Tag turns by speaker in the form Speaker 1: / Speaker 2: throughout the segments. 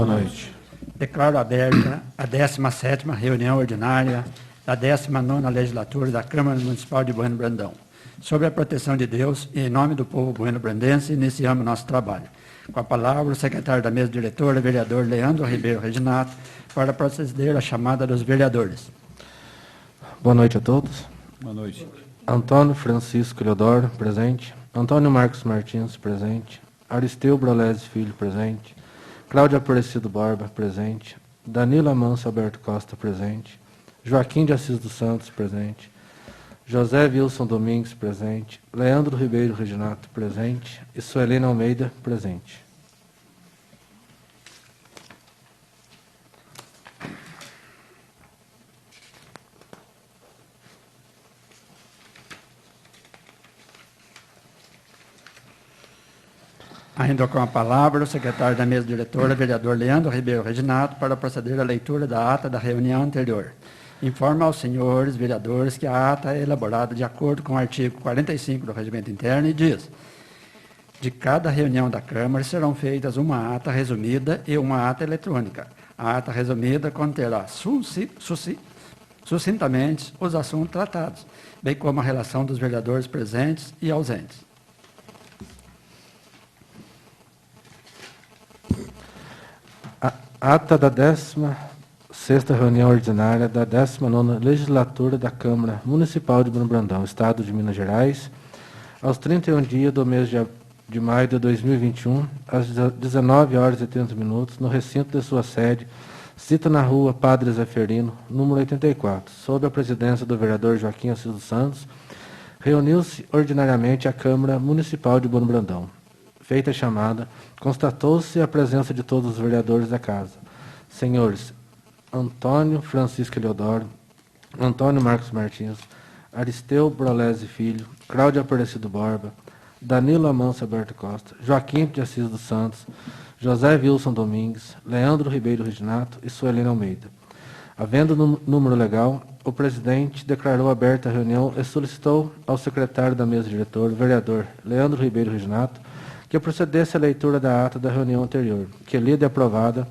Speaker 1: Boa noite.
Speaker 2: Declaro aberta a 17ª reunião ordinária da 19ª legislatura da Câmara Municipal de Bueno Brandão. Sob a proteção de Deus e em nome do povo bueno-brandense, iniciamos nosso trabalho. Com a palavra, o secretário da mesa diretora, vereador Leandro Ribeiro Reginato, para proceder à chamada dos vereadores.
Speaker 1: Boa noite a todos.
Speaker 3: Boa noite.
Speaker 1: Antônio Francisco Leodoro, presente. Antônio Marcos Martins, presente. Aristeu Brolese Filho, presente. Cláudia Aparecido Borba, presente. Danilo Amancio Alberto Costa, presente. Joaquim de Assis dos Santos, presente. José Wilson Domingues, presente. Leandro Ribeiro Reginato, presente. E Suelina Almeida, presente.
Speaker 2: Ainda com a palavra, o secretário da mesa diretora, vereador Leandro Ribeiro Reginato, para proceder à leitura da ata da reunião anterior. Informa aos senhores vereadores que a ata é elaborada de acordo com o artigo 45 do Regimento Interno e diz: de cada reunião da Câmara serão feitas uma ata resumida e uma ata eletrônica. A ata resumida conterá sucintamente os assuntos tratados, bem como a relação dos vereadores presentes e ausentes.
Speaker 1: Ata da 16ª reunião ordinária da 19ª legislatura da Câmara Municipal de Bueno Brandão, Estado de Minas Gerais, aos 31 dias do mês de maio de 2021, às 19h30, no recinto de sua sede, cita na rua Padre Zeferino, número 84, sob a presidência do vereador Joaquim Assis dos Santos, reuniu-se ordinariamente a Câmara Municipal de Bueno Brandão. Feita a chamada, constatou-se a presença de todos os vereadores da casa. Senhores Antônio Francisco Leodoro, Antônio Marcos Martins, Aristeu Brolese Filho, Cláudia Aparecido Borba, Danilo Amancio Alberto Costa, Joaquim de Assis dos Santos, José Wilson Domingues, Leandro Ribeiro Reginato e Suelina Almeida. Havendo número legal, o presidente declarou aberta a reunião e solicitou ao secretário da mesa diretora, vereador Leandro Ribeiro Reginato, que procedesse à leitura da ata da reunião anterior, que, lida e aprovada,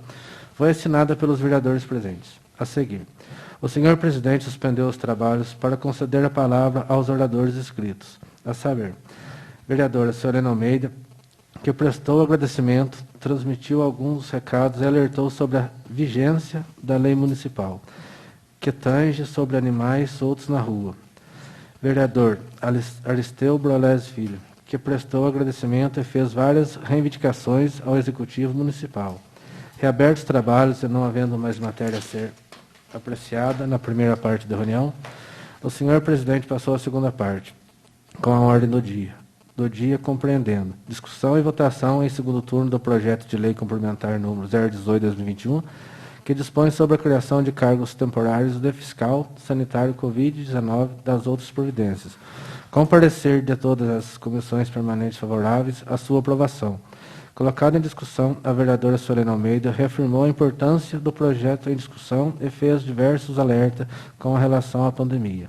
Speaker 1: foi assinada pelos vereadores presentes. A seguir, o senhor presidente suspendeu os trabalhos para conceder a palavra aos oradores inscritos, a saber, vereadora Suelina Almeida, que prestou agradecimento, transmitiu alguns recados e alertou sobre a vigência da lei municipal, que tange sobre animais soltos na rua. Vereador Aristeu Brolese Filho, que prestou agradecimento e fez várias reivindicações ao Executivo Municipal. Reabertos trabalhos e não havendo mais matéria a ser apreciada na primeira parte da reunião, o senhor presidente passou à segunda parte, com a ordem do dia compreendendo discussão e votação em segundo turno do projeto de lei complementar número 018/2021, que dispõe sobre a criação de cargos temporários de fiscal sanitário Covid-19 das outras providências, com parecer de todas as comissões permanentes favoráveis à sua aprovação. Colocada em discussão, a vereadora Suelina Almeida reafirmou a importância do projeto em discussão e fez diversos alertas com relação à pandemia.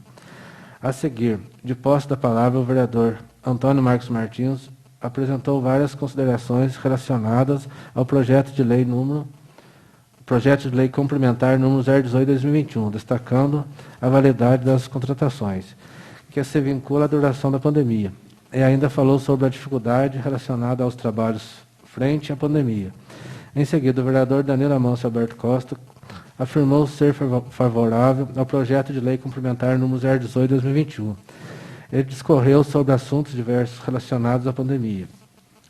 Speaker 1: A seguir, de posse da palavra, o vereador Antônio Marcos Martins apresentou várias considerações relacionadas ao projeto de lei complementar número 018/2021, destacando a validade das contratações, que se vincula à duração da pandemia, e ainda falou sobre a dificuldade relacionada aos trabalhos frente à pandemia. Em seguida, o vereador Danilo Amancio Alberto Costa afirmou ser favorável ao projeto de lei complementar número 018/2021. Ele discorreu sobre assuntos diversos relacionados à pandemia.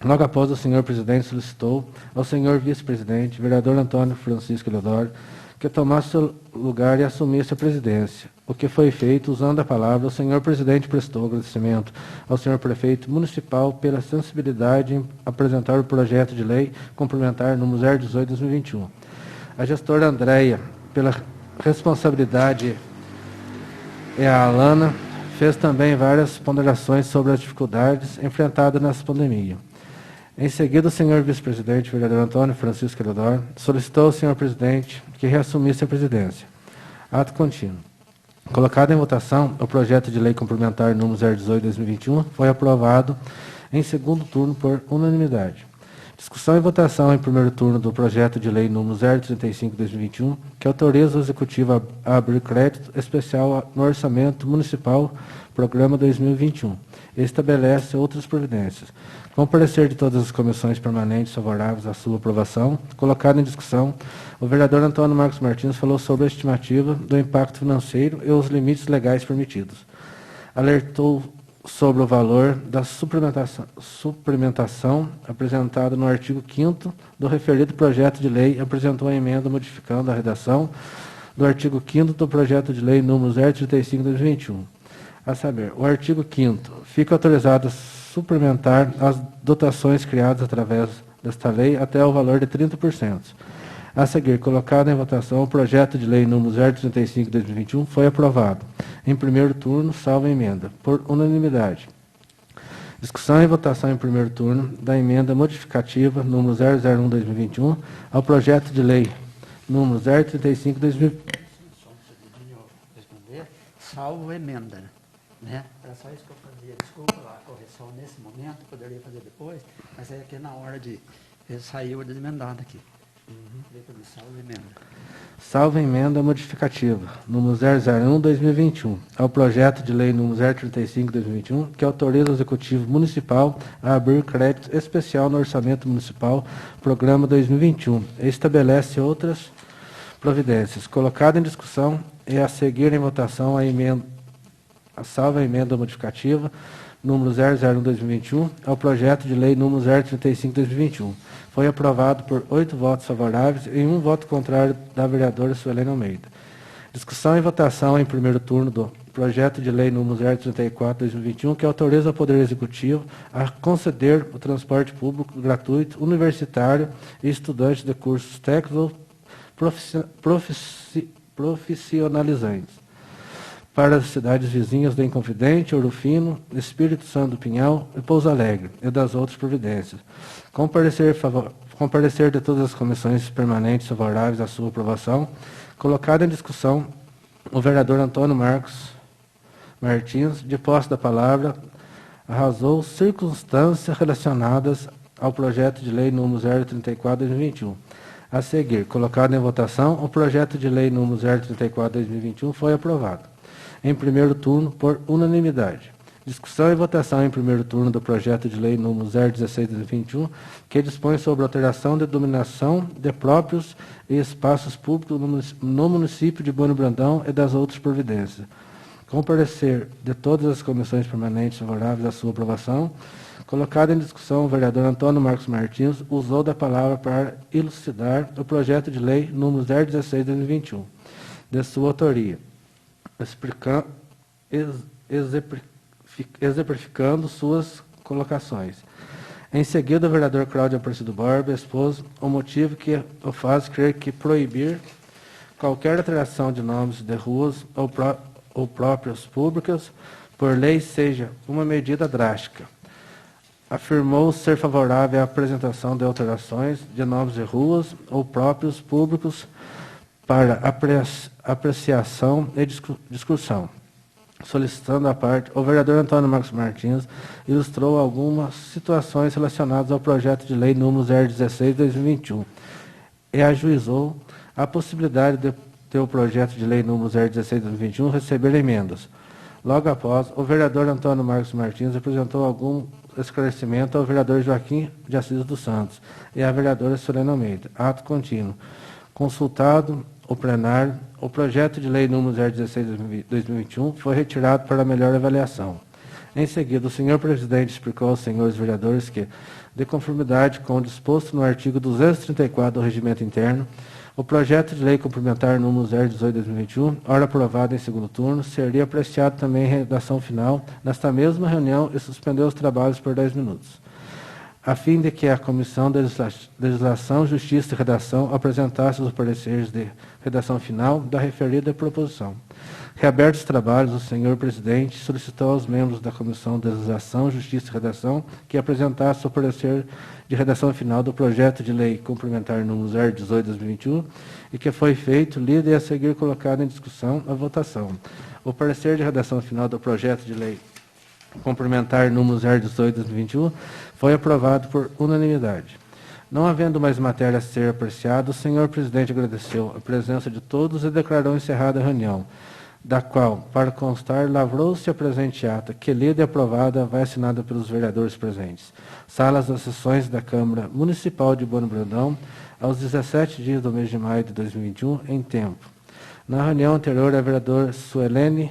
Speaker 1: Logo após, o senhor presidente solicitou ao senhor vice-presidente, vereador Antônio Francisco Leodoro, que tomasse seu lugar e assumisse a presidência. O que foi feito, usando a palavra, o senhor presidente prestou agradecimento ao senhor prefeito municipal pela sensibilidade em apresentar o projeto de lei complementar número 018/2021. A gestora Andréia, pela responsabilidade, e a Alana, fez também várias ponderações sobre as dificuldades enfrentadas nessa pandemia. Em seguida, o senhor vice-presidente, vereador Antônio Francisco Leodoro, solicitou ao senhor presidente que reassumisse a presidência. Ato contínuo. Colocado em votação, o projeto de lei complementar número 018/2021 foi aprovado em segundo turno por unanimidade. Discussão e votação em primeiro turno do projeto de lei número 035/2021, que autoriza o Executivo a abrir crédito especial no Orçamento Municipal, Programa 2021, e estabelece outras providências. Com o parecer de todas as comissões permanentes favoráveis à sua aprovação, colocado em discussão, o vereador Antônio Marcos Martins falou sobre a estimativa do impacto financeiro e os limites legais permitidos. Alertou sobre o valor da suplementação apresentada no artigo 5º do referido projeto de lei, apresentou a emenda modificando a redação do artigo 5º do projeto de lei número 035/2021. A saber, o artigo 5º fica autorizado a suplementar as dotações criadas através desta lei até o valor de 30%. A seguir, colocado em votação, o projeto de lei número 035/2021 foi aprovado em primeiro turno, salvo emenda, por unanimidade. Discussão e votação em primeiro turno da emenda modificativa número 001/2021 ao projeto de lei número 035/2021.
Speaker 2: Salvo emenda, né? Era só isso que eu fazia. Desculpa a correção nesse momento, poderia fazer depois, mas é que na hora de saiu desemendado aqui. Salvo emenda.
Speaker 1: Salvo emenda modificativa número 001/2021 ao projeto de lei número 035/2021, que autoriza o Executivo Municipal a abrir crédito especial no Orçamento Municipal, Programa 2021, e estabelece outras providências. Colocado em discussão e a seguir em votação a salva emenda modificativa número 001/2021 ao projeto de lei número 035/2021. Foi aprovado por 8 votos favoráveis e 1 voto contrário da vereadora Suelene Almeida. Discussão e votação em primeiro turno do projeto de lei número 034/2021, que autoriza o Poder Executivo a conceder o transporte público gratuito, universitário e estudante de cursos técnicos profissionalizantes para as cidades vizinhas da Inconfidente, Ouro Fino, Espírito Santo do Pinhal e Pouso Alegre, e das outras providências. Com parecer de todas as comissões permanentes favoráveis à sua aprovação, colocado em discussão, o vereador Antônio Marcos Martins, de posse da palavra, arrasou circunstâncias relacionadas ao projeto de lei número 034/2021. A seguir, colocado em votação, o projeto de lei número 034/2021 foi aprovado em primeiro turno por unanimidade. Discussão e votação em primeiro turno do projeto de lei número 016/2021, que dispõe sobre a alteração de denominação de próprios e espaços públicos no município de Bueno Brandão e das outras providências. Com parecer de todas as comissões permanentes favoráveis à sua aprovação, colocado em discussão, o vereador Antônio Marcos Martins usou da palavra para elucidar o projeto de lei número 016/2021, de sua autoria, exemplificando suas colocações. Em seguida, o vereador Cláudio Aparecido Borba expôs o motivo que o faz crer que proibir qualquer alteração de nomes de ruas ou próprias públicas por lei seja uma medida drástica. Afirmou ser favorável à apresentação de alterações de nomes de ruas ou próprios públicos para apreciação e discussão. Solicitando a parte, o vereador Antônio Marcos Martins ilustrou algumas situações relacionadas ao projeto de lei número 016/2021 e ajuizou a possibilidade de o projeto de lei número 016/2021 receber emendas. Logo após, o vereador Antônio Marcos Martins apresentou algum esclarecimento ao vereador Joaquim de Assis dos Santos e à vereadora Suelene Almeida. Ato contínuo. Consultado o plenário, o projeto de lei número 016/2021 foi retirado para melhor avaliação. Em seguida, o senhor presidente explicou aos senhores vereadores que, de conformidade com o disposto no artigo 234 do Regimento Interno, o projeto de lei complementar número 018/2021, ora aprovado em segundo turno, seria apreciado também em redação final nesta mesma reunião e suspendeu os trabalhos por 10 minutos, a fim de que a Comissão de Legislação, Justiça e Redação apresentasse os pareceres de redação final da referida proposição. Reabertos os trabalhos, o senhor presidente solicitou aos membros da Comissão de Legislação, Justiça e Redação que apresentassem o parecer de redação final do projeto de lei complementar número 018/2021 e que foi feito, lido e a seguir colocado em discussão a votação. O parecer de redação final do projeto de lei complementar número 018/2021 foi aprovado por unanimidade. Não havendo mais matéria a ser apreciada, o senhor presidente agradeceu a presença de todos e declarou encerrada a reunião, da qual, para constar, lavrou-se a presente ata, que lida e aprovada vai assinada pelos vereadores presentes. Salas das sessões da Câmara Municipal de Bueno Brandão, aos 17 dias do mês de maio de 2021, em tempo. Na reunião anterior, a vereadora Suelene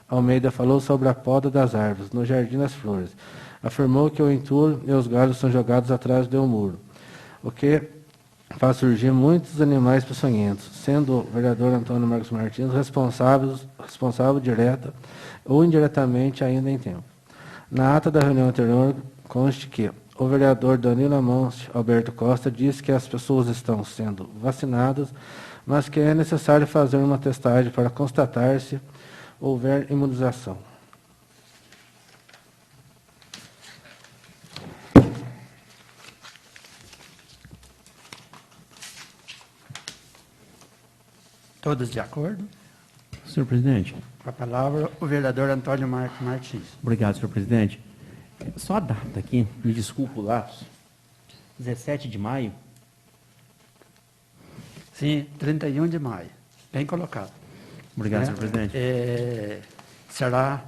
Speaker 1: Almeida falou sobre a poda das árvores, no Jardim das Flores. Afirmou que o entulho e os galhos são jogados atrás de um muro, o que faz surgir muitos animais peçonhentos, sendo o vereador Antônio Marcos Martins responsável direta ou indiretamente ainda em tempo. Na ata da reunião anterior, conste que o vereador Danilo Amâncio Alberto Costa disse que as pessoas estão sendo vacinadas, mas que é necessário fazer uma testagem para constatar se houver imunização.
Speaker 2: Todos de acordo?
Speaker 3: Senhor presidente.
Speaker 2: Com a palavra, o vereador Antônio Marcos Martins.
Speaker 3: Obrigado, senhor presidente. Só a data aqui, me desculpa o lapso. 17 de maio.
Speaker 2: Sim, 31 de maio. Bem colocado.
Speaker 3: Obrigado, senhor presidente.
Speaker 2: Será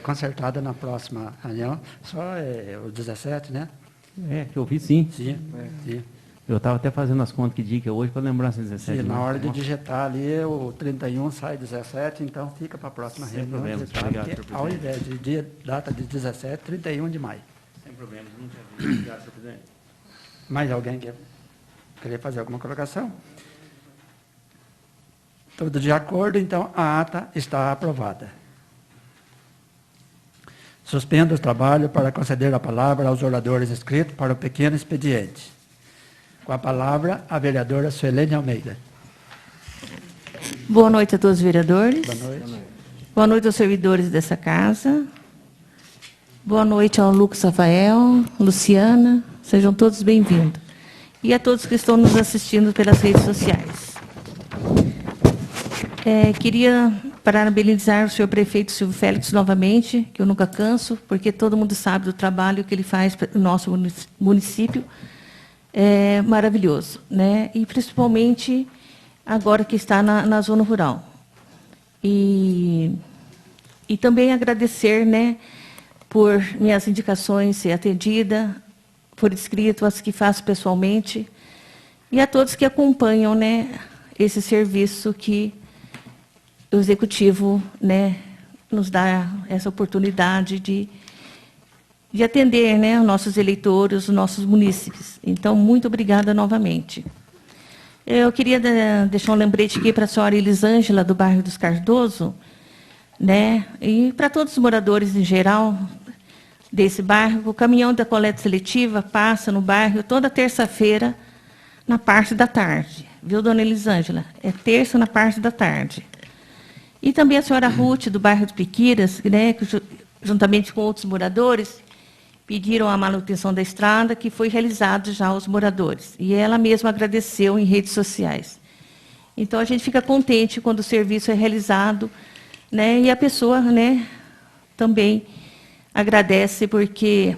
Speaker 2: consertada na próxima reunião. Só o 17, né?
Speaker 3: Que eu vi sim.
Speaker 2: Sim, sim.
Speaker 3: Eu estava até fazendo as contas que dia que é hoje para lembrar 17
Speaker 2: Sim,
Speaker 3: de
Speaker 2: na
Speaker 3: maio.
Speaker 2: hora de digitar ali, o 31 sai 17, então fica para a próxima
Speaker 3: Sem
Speaker 2: reunião.
Speaker 3: problemas.
Speaker 2: digitado,
Speaker 3: Obrigado,
Speaker 2: que,
Speaker 3: senhor
Speaker 2: ao
Speaker 3: presidente.
Speaker 2: invés de data de 17, 31 de maio.
Speaker 3: Sem problemas, não tinha visto. Obrigado, senhor presidente.
Speaker 2: Mais alguém querer fazer alguma colocação? Todos de acordo, então a ata está aprovada. Suspendo o trabalho para conceder a palavra aos oradores inscritos para o pequeno expediente. Com a palavra, a vereadora Suelene Almeida.
Speaker 4: Boa noite a todos os vereadores.
Speaker 2: Boa noite.
Speaker 4: Boa noite aos servidores dessa casa. Boa noite ao Lucas Rafael, Luciana. Sejam todos bem-vindos. E a todos que estão nos assistindo pelas redes sociais. Queria parabenizar o senhor prefeito Silvio Félix novamente, que eu nunca canso, porque todo mundo sabe do trabalho que ele faz para o nosso município. É maravilhoso, né? E principalmente agora que está na zona rural. E também agradecer, né, por minhas indicações ser atendida, por escrito, as que faço pessoalmente, e a todos que acompanham, né, esse serviço que o Executivo, né, nos dá essa oportunidade de atender, né, os nossos eleitores, os nossos munícipes. Então, muito obrigada novamente. Eu queria deixar um lembrete aqui para a senhora Elisângela, do bairro dos Cardoso, né, e para todos os moradores em geral desse bairro. O caminhão da coleta seletiva passa no bairro toda terça-feira, na parte da tarde. Viu, dona Elisângela? É terça na parte da tarde. E também a senhora Ruth, do bairro de Piquiras, né, que, juntamente com outros moradores, pediram a manutenção da estrada, que foi realizado já aos moradores. E ela mesma agradeceu em redes sociais. Então, a gente fica contente quando o serviço é realizado, né, e a pessoa, né, também agradece, porque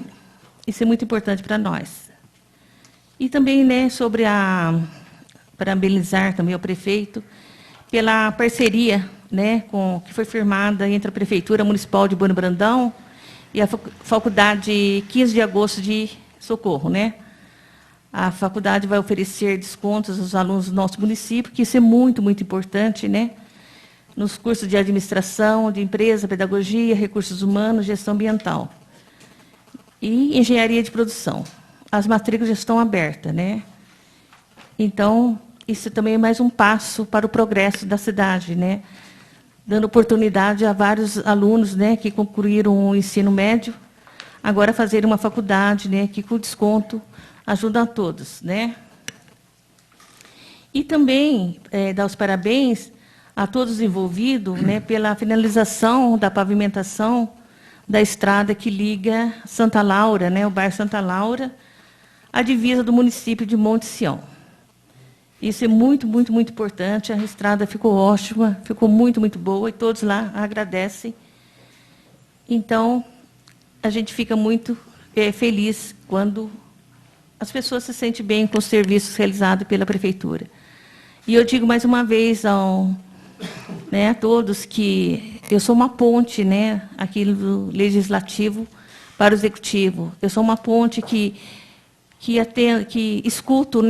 Speaker 4: isso é muito importante para nós. E também, né, parabenizar também ao prefeito pela parceria, né, que foi firmada entre a Prefeitura Municipal de Bueno Brandão e a Faculdade 15 de Agosto de Socorro, né? A faculdade vai oferecer descontos aos alunos do nosso município, que isso é muito, muito importante, né? Nos cursos de administração, de empresa, pedagogia, recursos humanos, gestão ambiental e engenharia de produção. As matrículas já estão abertas, né? Então, isso também é mais um passo para o progresso da cidade, né? Dando oportunidade a vários alunos, né, que concluíram o ensino médio, agora fazerem uma faculdade, né, que com desconto ajuda a todos, né? E também dar os parabéns a todos os envolvidos, né, pela finalização da pavimentação da estrada que liga Santa Laura, né, o bairro Santa Laura, à divisa do município de Monte Sião. Isso é muito, muito, muito importante. A estrada ficou ótima, ficou muito, muito boa, e todos lá agradecem. Então, a gente fica muito feliz quando as pessoas se sentem bem com os serviços realizados pela Prefeitura. E eu digo mais uma vez a todos que eu sou uma ponte, aqui do Legislativo para o Executivo. Eu sou uma ponte que escuto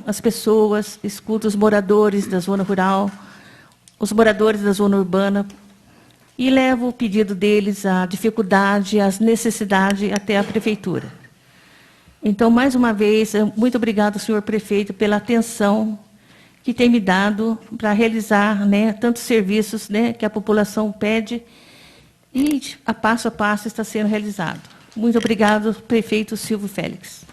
Speaker 4: as pessoas, escuto os moradores da zona rural, os moradores da zona urbana, e levo o pedido deles, a dificuldade, as necessidades até a Prefeitura. Então, mais uma vez, muito obrigado, senhor prefeito, pela atenção que tem me dado para realizar tantos serviços que a população pede e, a passo está sendo realizado. Muito obrigado, prefeito Silvio Félix.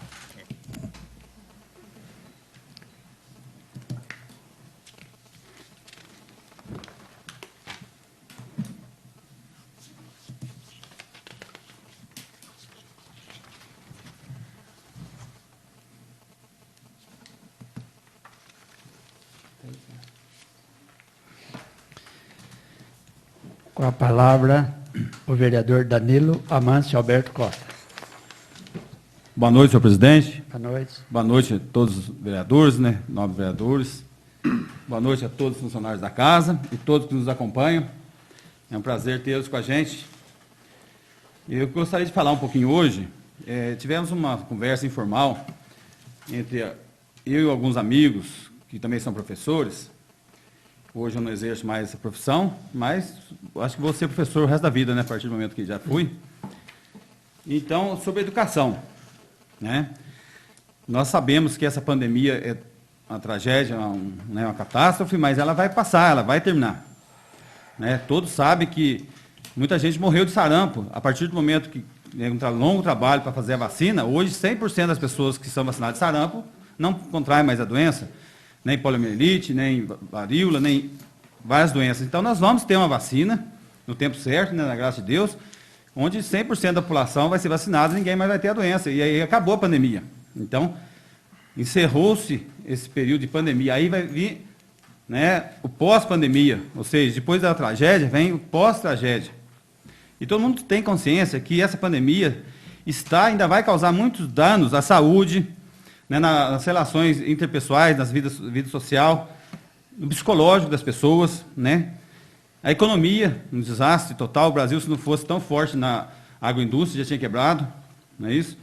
Speaker 2: Com a palavra, o vereador Danilo Amâncio Alberto Costa.
Speaker 5: Boa noite, senhor presidente.
Speaker 2: Boa noite.
Speaker 5: Boa noite a todos os vereadores, nobres vereadores. Boa noite a todos os funcionários da casa e todos que nos acompanham. É um prazer tê-los com a gente. Eu gostaria de falar um pouquinho hoje. Tivemos uma conversa informal entre eu e alguns amigos, que também são professores. Hoje eu não exerço mais essa profissão, mas acho que vou ser professor o resto da vida, a partir do momento que já fui. Então, sobre a educação. Nós sabemos que essa pandemia é uma tragédia, uma catástrofe, mas ela vai passar, ela vai terminar. Todos sabem que muita gente morreu de sarampo. A partir do momento que um longo trabalho para fazer a vacina, hoje 100% das pessoas que são vacinadas de sarampo não contraem mais a doença, nem poliomielite, nem varíola, nem várias doenças. Então, nós vamos ter uma vacina no tempo certo, na graça de Deus, onde 100% da população vai ser vacinada e ninguém mais vai ter a doença. E aí acabou a pandemia. Então, encerrou-se esse período de pandemia. Aí vai vir o pós-pandemia, ou seja, depois da tragédia, vem o pós-tragédia. E todo mundo tem consciência que essa pandemia ainda vai causar muitos danos à saúde, nas relações interpessoais, nas vida social, no psicológico das pessoas, A economia, um desastre total. O Brasil, se não fosse tão forte na agroindústria, já tinha quebrado, não é isso?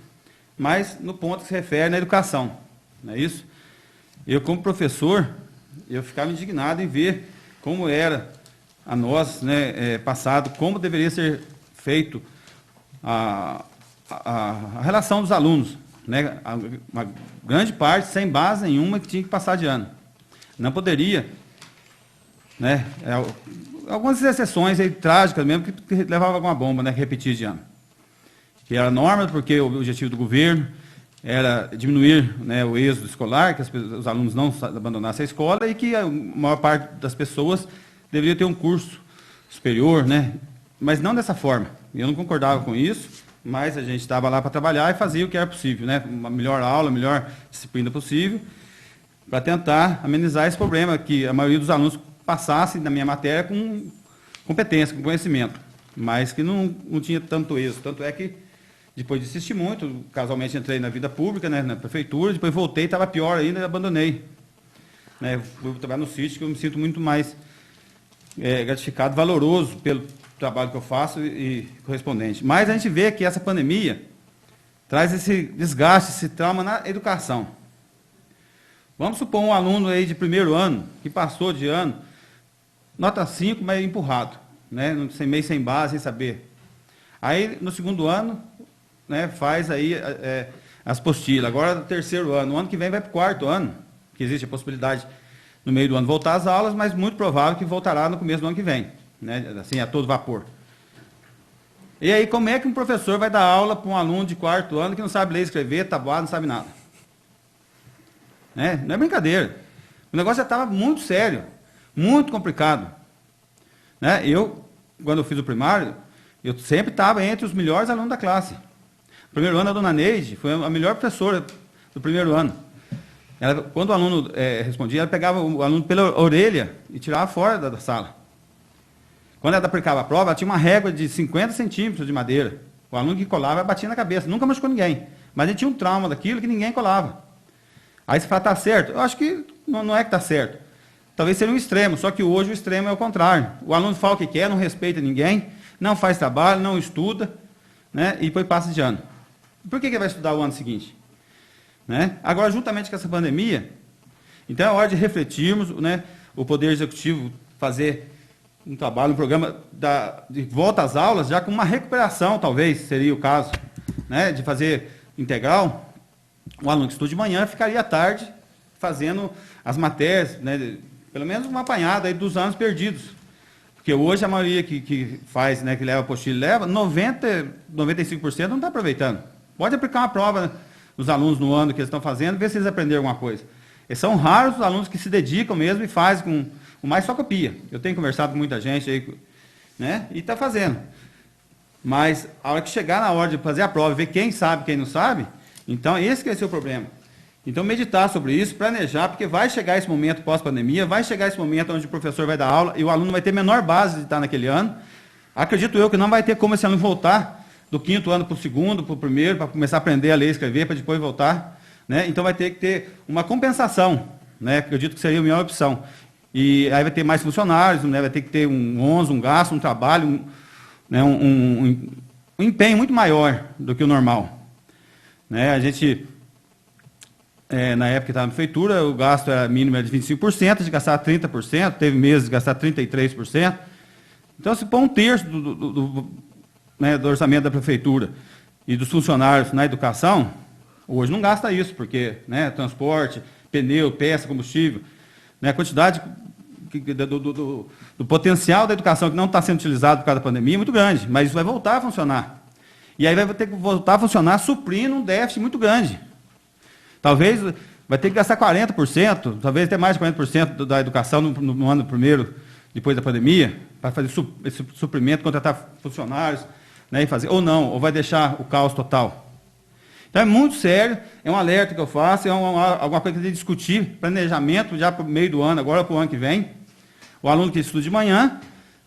Speaker 5: Mas no ponto que se refere na educação, não é isso? Eu, como professor, eu ficava indignado em ver como era a nós, passado, como deveria ser feito a relação dos alunos, uma grande parte sem base nenhuma que tinha que passar de ano. Não poderia, algumas exceções aí, trágicas mesmo, que levavam alguma bomba, que repetia de ano. Que era norma, porque o objetivo do governo era diminuir o êxodo escolar, que os alunos não abandonassem a escola e que a maior parte das pessoas deveria ter um curso superior, mas não dessa forma. Eu não concordava com isso, mas a gente estava lá para trabalhar e fazia o que era possível, uma melhor aula, a melhor disciplina possível, para tentar amenizar esse problema, que a maioria dos alunos passasse na minha matéria com competência, com conhecimento, mas que não tinha tanto êxito. Tanto é que, depois de insistir muito, casualmente entrei na vida pública, na prefeitura, depois voltei, estava pior ainda e abandonei. Fui trabalhar no sítio, que eu me sinto muito mais gratificado, valoroso pelo trabalho que eu faço e correspondente. Mas a gente vê que essa pandemia traz esse desgaste, esse trauma na educação. Vamos supor um aluno aí de primeiro ano, que passou de ano, nota 5, mas empurrado, meio sem base, sem saber. Aí, no segundo ano, faz aí as apostilas. Agora, no terceiro ano. O ano que vem vai para o quarto ano, que existe a possibilidade, no meio do ano, voltar às aulas, mas muito provável que voltará no começo do ano que vem, assim, a todo vapor. E aí, como é que um professor vai dar aula para um aluno de quarto ano que não sabe ler, escrever, tabuar, não sabe nada? Não é brincadeira. O negócio já estava muito sério, muito complicado. Eu, quando eu fiz o primário, eu sempre estava entre os melhores alunos da classe. No primeiro ano, a dona Neide foi a melhor professora do primeiro ano. Quando o aluno respondia, ela pegava o aluno pela orelha e tirava fora da sala. Quando ela aplicava a prova, ela tinha uma régua de 50 centímetros de madeira. O aluno que colava batia na cabeça, nunca machucou ninguém. Mas a gente tinha um trauma daquilo que ninguém colava. Aí você fala, está certo? Eu acho que não é que está certo. Talvez seja um extremo, só que hoje o extremo é o contrário. O aluno fala o que quer, não respeita ninguém, não faz trabalho, não estuda, né, e depois passa de ano. Por que ele vai estudar o ano seguinte? Né? Agora, juntamente com essa pandemia, então é hora de refletirmos, né, o Poder Executivo fazer um trabalho, um programa de volta às aulas, já com uma recuperação, talvez, seria o caso, né, de fazer integral. O aluno que estuda de manhã ficaria à tarde fazendo as matérias, né, pelo menos uma apanhada aí dos anos perdidos. Porque hoje a maioria que faz, né, que leva apostila, leva, 95% não está aproveitando. Pode aplicar uma prova dos alunos no ano que eles estão fazendo, ver se eles aprenderam alguma coisa. E são raros os alunos que se dedicam mesmo e fazem com o mais só copia. Eu tenho conversado com muita gente aí, né, e está fazendo. Mas a hora que chegar na hora de fazer a prova, ver quem sabe, quem não sabe, então esse que vai ser o problema. Então meditar sobre isso, planejar, porque vai chegar esse momento pós-pandemia, vai chegar esse momento onde o professor vai dar aula e o aluno vai ter menor base de estar naquele ano. Acredito eu que não vai ter como esse aluno voltar do 5º ano para o 2º, para o 1º, para começar a aprender a ler e escrever, para depois voltar. Né? Então vai ter que ter uma compensação, né? Acredito que seria a melhor opção. E aí vai ter mais funcionários, né? Vai ter que ter um gasto, um trabalho, né? um empenho muito maior do que o normal. Né? A gente, na época que estava na prefeitura, o gasto era mínimo de 25%, de gastar 30%, teve meses de gastar 33%. Então, se pôr 1/3 do orçamento da prefeitura e dos funcionários na educação, hoje não gasta isso, porque, né, transporte, pneu, peça, combustível, né, a quantidade do potencial da educação que não está sendo utilizado por causa da pandemia é muito grande, mas isso vai voltar a funcionar. E aí vai ter que voltar a funcionar suprindo um déficit muito grande. Talvez vai ter que gastar 40%, talvez até mais de 40% da educação no ano primeiro, depois da pandemia, para fazer esse suprimento, contratar funcionários, né, e fazer, ou não, ou vai deixar o caos total. Então é muito sério, é um alerta que eu faço, é alguma coisa que tem que discutir, planejamento já para o meio do ano, agora para o ano que vem. O aluno que estuda de manhã,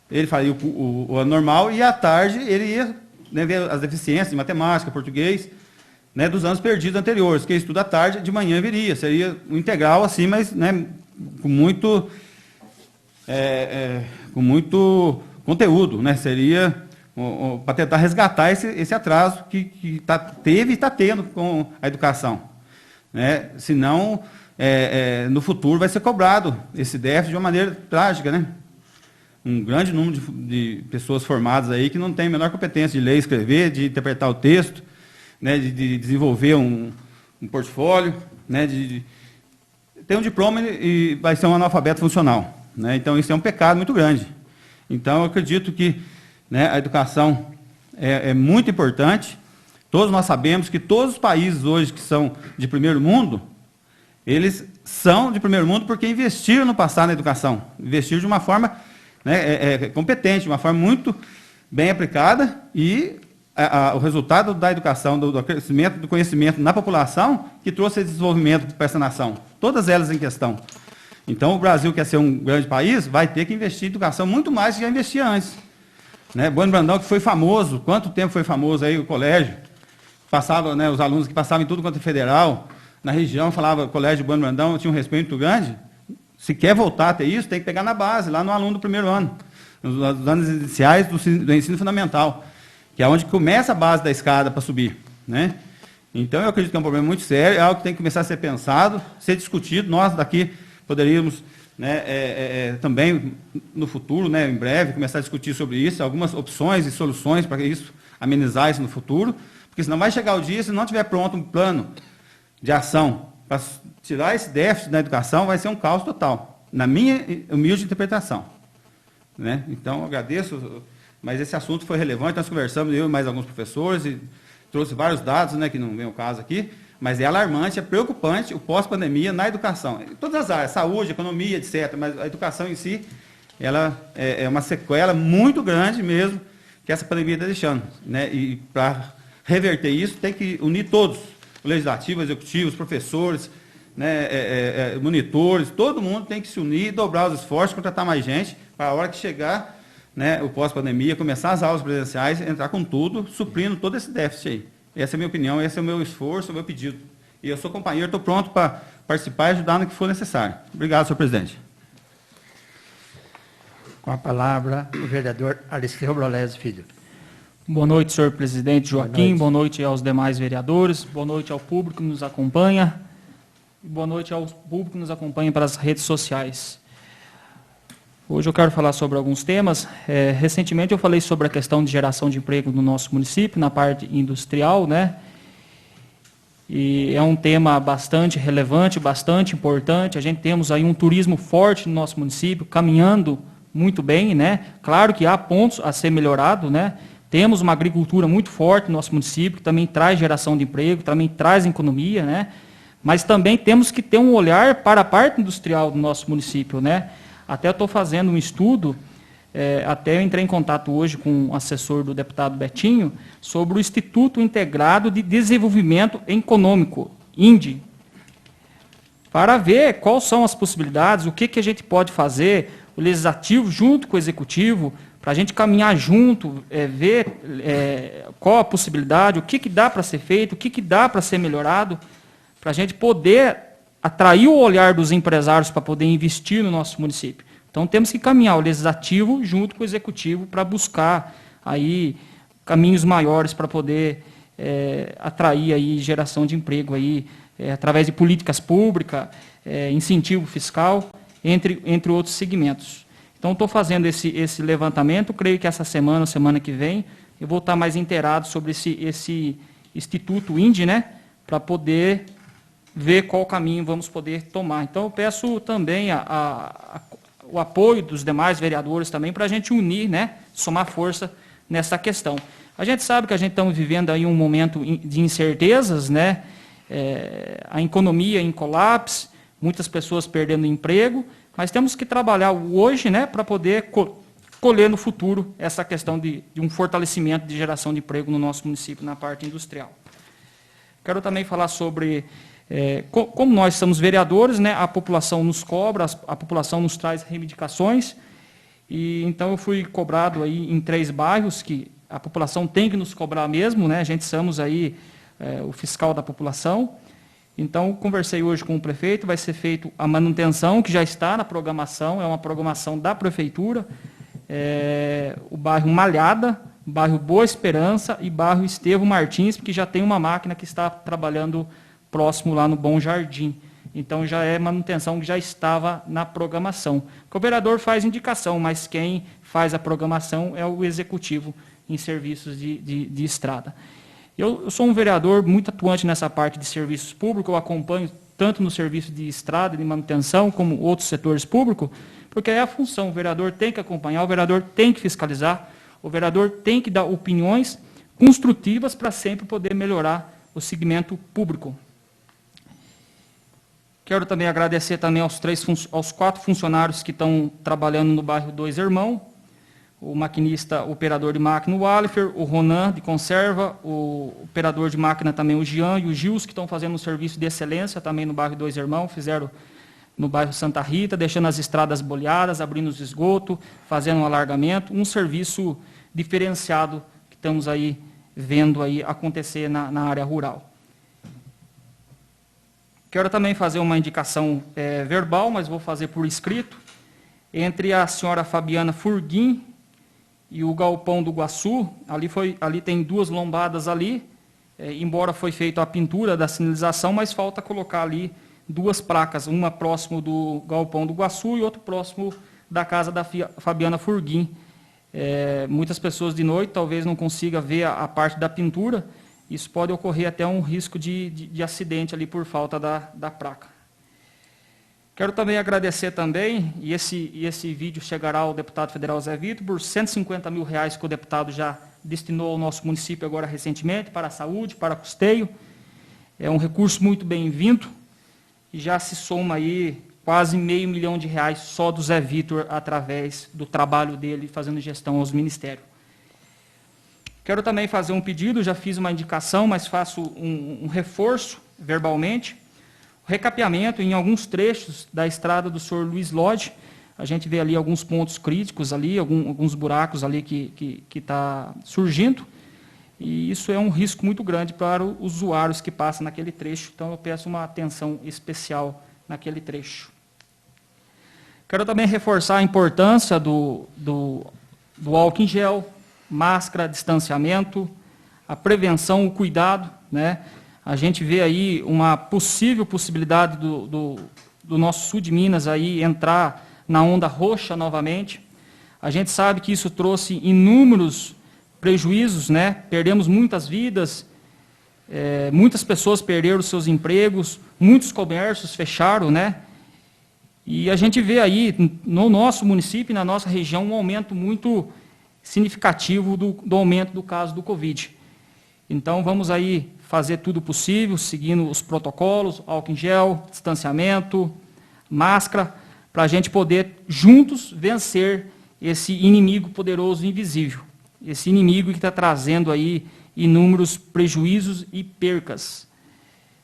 Speaker 5: ele faria o ano normal, e à tarde ele ia, né, ver as deficiências de matemática, português, né, dos anos perdidos anteriores. Quem estuda à tarde, de manhã viria, seria um integral assim, mas, né, com muito conteúdo, né, seria para tentar resgatar esse atraso que teve e está tendo com a educação. Né? Senão, no futuro vai ser cobrado esse déficit de uma maneira trágica. Né? Um grande número de pessoas formadas aí que não tem a menor competência de ler e escrever, de interpretar o texto, né, de desenvolver um portfólio, né, de ter um diploma e vai ser um analfabeto funcional. Né? Então, isso é um pecado muito grande. Então, eu acredito que, né, a educação é muito importante. Todos nós sabemos que todos os países hoje que são de primeiro mundo, eles são de primeiro mundo porque investiram no passado na educação. Investiram de uma forma, né, competente, de uma forma muito bem aplicada, e o resultado da educação, do crescimento do conhecimento na população, que trouxe esse desenvolvimento para essa nação. Todas elas em questão. Então, o Brasil quer ser um grande país, vai ter que investir em educação muito mais do que já investia antes. Né? Bueno Brandão, que foi famoso, quanto tempo foi famoso aí o colégio? Passava, né, os alunos que passavam em tudo quanto é federal, na região, falava colégio Bueno Brandão, tinha um respeito muito grande. Se quer voltar a ter isso, tem que pegar na base, lá no aluno do primeiro ano, nos anos iniciais do ensino fundamental, que é onde começa a base da escada para subir. Né? Então, eu acredito que é um problema muito sério, é algo que tem que começar a ser pensado, ser discutido. Nós daqui poderíamos, né, também no futuro, né, em breve, começar a discutir sobre isso, algumas opções e soluções para isso, amenizar isso no futuro, porque senão vai chegar o dia, se não tiver pronto um plano de ação para tirar esse déficit da educação, vai ser um caos total, na minha humilde interpretação. Né? Então, eu agradeço, mas esse assunto foi relevante, nós conversamos, eu e mais alguns professores, e trouxe vários dados, né, que não vem ao caso aqui, mas é alarmante, é preocupante o pós-pandemia na educação. Em todas as áreas, saúde, economia, etc. Mas a educação em si, ela é uma sequela muito grande mesmo que essa pandemia está deixando. Né? E para reverter isso, tem que unir todos, o legislativo, o executivo, os professores, né, monitores, todo mundo tem que se unir, dobrar os esforços, contratar mais gente, para a hora que chegar, né, o pós-pandemia, começar as aulas presenciais, entrar com tudo, suprindo todo esse déficit aí. Essa é a minha opinião, esse é o meu esforço, o meu pedido. E eu sou companheiro, estou pronto para participar e ajudar no que for necessário. Obrigado, senhor presidente.
Speaker 2: Com a palavra, o vereador Aristeu Brolésio Filho.
Speaker 6: Boa noite, senhor presidente Joaquim. Boa noite aos demais vereadores. Boa noite ao público que nos acompanha. Boa noite ao público que nos acompanha pelas redes sociais. Hoje eu quero falar sobre alguns temas. Recentemente eu falei sobre a questão de geração de emprego no nosso município, na parte industrial, né? E é um tema bastante relevante, bastante importante. A gente temos aí um turismo forte no nosso município, caminhando muito bem, né? Claro que há pontos a ser melhorado, né? Temos uma agricultura muito forte no nosso município, que também traz geração de emprego, também traz economia, né? Mas também temos que ter um olhar para a parte industrial do nosso município, né? Até estou fazendo um estudo, até eu entrei em contato hoje com o assessor do deputado Betinho, sobre o Instituto Integrado de Desenvolvimento Econômico, INDE, para ver quais são as possibilidades, o que a gente pode fazer, o legislativo junto com o executivo, para a gente caminhar junto, ver qual a possibilidade, o que dá para ser feito, o que dá para ser melhorado, para a gente poder atrair o olhar dos empresários para poder investir no nosso município. Então, temos que caminhar o legislativo junto com o executivo para buscar aí caminhos maiores para poder atrair aí geração de emprego aí, através de políticas públicas, incentivo fiscal, entre outros segmentos. Então, estou fazendo esse levantamento, creio que essa semana que vem, eu vou estar mais inteirado sobre esse Instituto INDE, né, para poder ver qual caminho vamos poder tomar. Então, eu peço também o apoio dos demais vereadores também para a gente unir, né, somar força nessa questão. A gente sabe que a gente está vivendo aí um momento de incertezas, né, a economia em colapso, muitas pessoas perdendo emprego, mas temos que trabalhar hoje, né, para poder colher no futuro essa questão de um fortalecimento de geração de emprego no nosso município, na parte industrial. Quero também falar sobre como nós somos vereadores, né, a população nos cobra, a população nos traz reivindicações, e então eu fui cobrado aí em 3 bairros, que a população tem que nos cobrar mesmo, né, a gente somos aí o fiscal da população. Então, conversei hoje com o prefeito, vai ser feita a manutenção, que já está na programação, é uma programação da prefeitura, o bairro Malhada, bairro Boa Esperança e bairro Estevão Martins, que já tem uma máquina que está trabalhando próximo lá no Bom Jardim. Então, já é manutenção que já estava na programação. O vereador faz indicação, mas quem faz a programação é o executivo em serviços de estrada. Eu sou um vereador muito atuante nessa parte de serviços públicos, eu acompanho tanto no serviço de estrada, de manutenção, como outros setores públicos, porque é a função, o vereador tem que acompanhar, o vereador tem que fiscalizar, o vereador tem que dar opiniões construtivas para sempre poder melhorar o segmento público. Quero também agradecer também aos 4 funcionários que estão trabalhando no bairro Dois Irmãos, o maquinista, o operador de máquina, o Alifer, o Ronan, de conserva, o operador de máquina também, o Jean e o Gils, que estão fazendo um serviço de excelência também no bairro Dois Irmãos, fizeram no bairro Santa Rita, deixando as estradas bolhadas, abrindo os esgotos, fazendo um alargamento, um serviço diferenciado que estamos aí vendo aí acontecer na área rural. Quero também fazer uma indicação verbal, mas vou fazer por escrito, entre a senhora Fabiana Furguim e o Galpão do Guaçu. Ali tem 2 lombadas ali, embora foi feita a pintura da sinalização, mas falta colocar ali 2 placas, uma próximo do Galpão do Guaçu e outra próximo da casa da Fabiana Furguim. Muitas pessoas de noite talvez não consigam ver a parte da pintura, isso pode ocorrer até um risco de acidente ali por falta da placa. Quero também agradecer também, e esse vídeo chegará ao deputado federal Zé Vitor, por R$150 mil que o deputado já destinou ao nosso município agora recentemente, para a saúde, para custeio. É um recurso muito bem-vindo, e já se soma aí quase R$500 mil só do Zé Vitor, através do trabalho dele, fazendo gestão aos ministérios. Quero também fazer um pedido, já fiz uma indicação, mas faço um reforço verbalmente. Recapeamento em alguns trechos da estrada do Sr. Luiz Lodge. A gente vê ali alguns pontos críticos, ali, alguns buracos ali que está surgindo. E isso é um risco muito grande para os usuários que passam naquele trecho, então eu peço uma atenção especial naquele trecho. Quero também reforçar a importância do álcool em gel, máscara, distanciamento, a prevenção, o cuidado, né? A gente vê aí uma possibilidade do nosso sul de Minas aí entrar na onda roxa novamente. A gente sabe que isso trouxe inúmeros prejuízos, né? Perdemos muitas vidas, muitas pessoas perderam seus empregos, muitos comércios fecharam, né? E a gente vê aí, no nosso município e na nossa região, um aumento muito significativo do aumento do caso do Covid. Então, vamos aí fazer tudo possível, seguindo os protocolos, álcool em gel, distanciamento, máscara, para a gente poder, juntos, vencer esse inimigo poderoso e invisível. Esse inimigo que está trazendo aí inúmeros prejuízos e percas.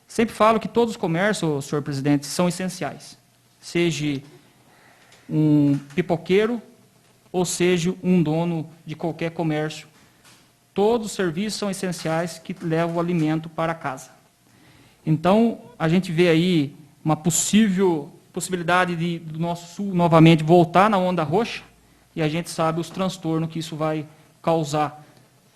Speaker 6: Sempre falo que todos os comércios, senhor presidente, são essenciais. Seja um pipoqueiro ou seja um dono de qualquer comércio. Todos os serviços são essenciais que levam o alimento para casa. Então, a gente vê aí uma possibilidade do nosso sul novamente voltar na onda roxa, e a gente sabe os transtornos que isso vai causar,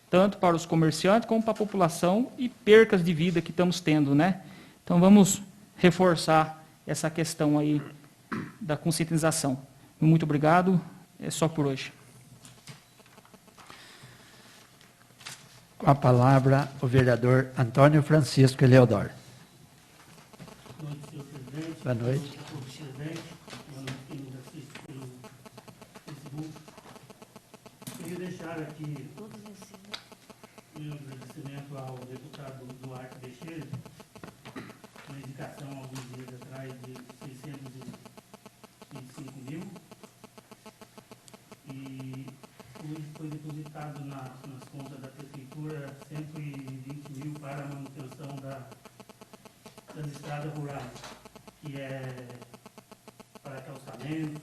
Speaker 6: tanto para os comerciantes como para a população, e percas de vida que estamos tendo, né? Então, vamos reforçar essa questão aí da conscientização. Muito obrigado, é só por hoje.
Speaker 2: Com a palavra, o vereador Antônio Francisco Eleodoro.
Speaker 7: Boa noite, senhor presidente.
Speaker 2: Boa noite.
Speaker 7: Boa noite, presidente. Boa noite, quem nos assiste pelo Facebook. Queria deixar aqui meu agradecimento ao deputado Duarte Teixeira, na indicação há alguns dias atrás de 625 mil. E hoje foi depositado nas contas da Prefeitura 120 mil para a manutenção das estradas rurais, que é para calçamento.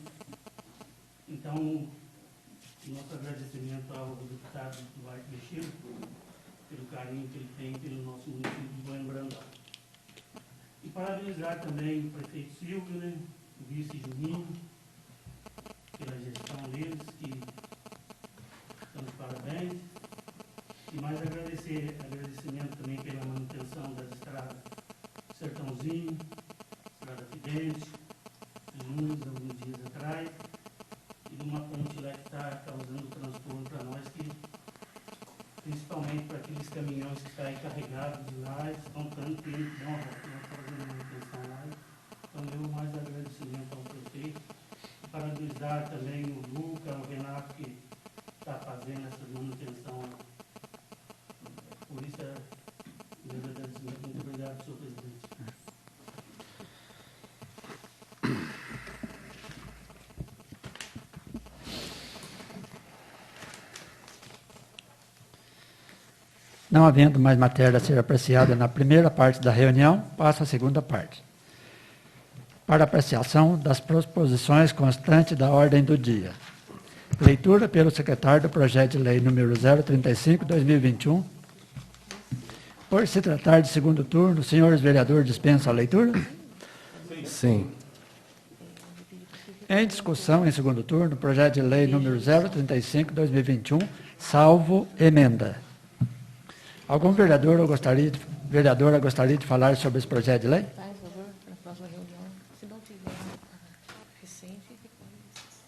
Speaker 7: Então, nosso agradecimento ao deputado Duarte Teixeira pelo carinho que ele tem pelo nosso município de Bueno Brandão. E parabenizar também o prefeito Silvio, né, o vice Juninho, pela gestão deles, que estão de parabéns. E mais agradecimento também pela manutenção das estradas Sertãozinho, Estrada Fidente, Nunes, alguns dias atrás, e de uma ponte lá que está causando transtorno para nós, principalmente para aqueles caminhões que estão carregados de lá, estão tendo que dar uma volta, fazendo manutenção lá. Então, eu mais agradecimento ao prefeito, e parabenizar também o Luca, o Renato, que está fazendo essa manutenção. Por isso, meu agradecimento. Muito obrigado, senhor presidente.
Speaker 2: Não havendo mais matéria a ser apreciada na primeira parte da reunião, passa a segunda parte. Para apreciação das proposições constantes da ordem do dia. Leitura pelo secretário do projeto de lei número 035/2021. Por se tratar de segundo turno, senhores vereadores, dispensam a leitura?
Speaker 1: Sim.
Speaker 2: Em discussão em segundo turno, projeto de lei número 035/2021, salvo emenda. Algum vereadora gostaria de falar sobre esse projeto de lei?
Speaker 4: Faz favor, na próxima reunião, se não tiver recente,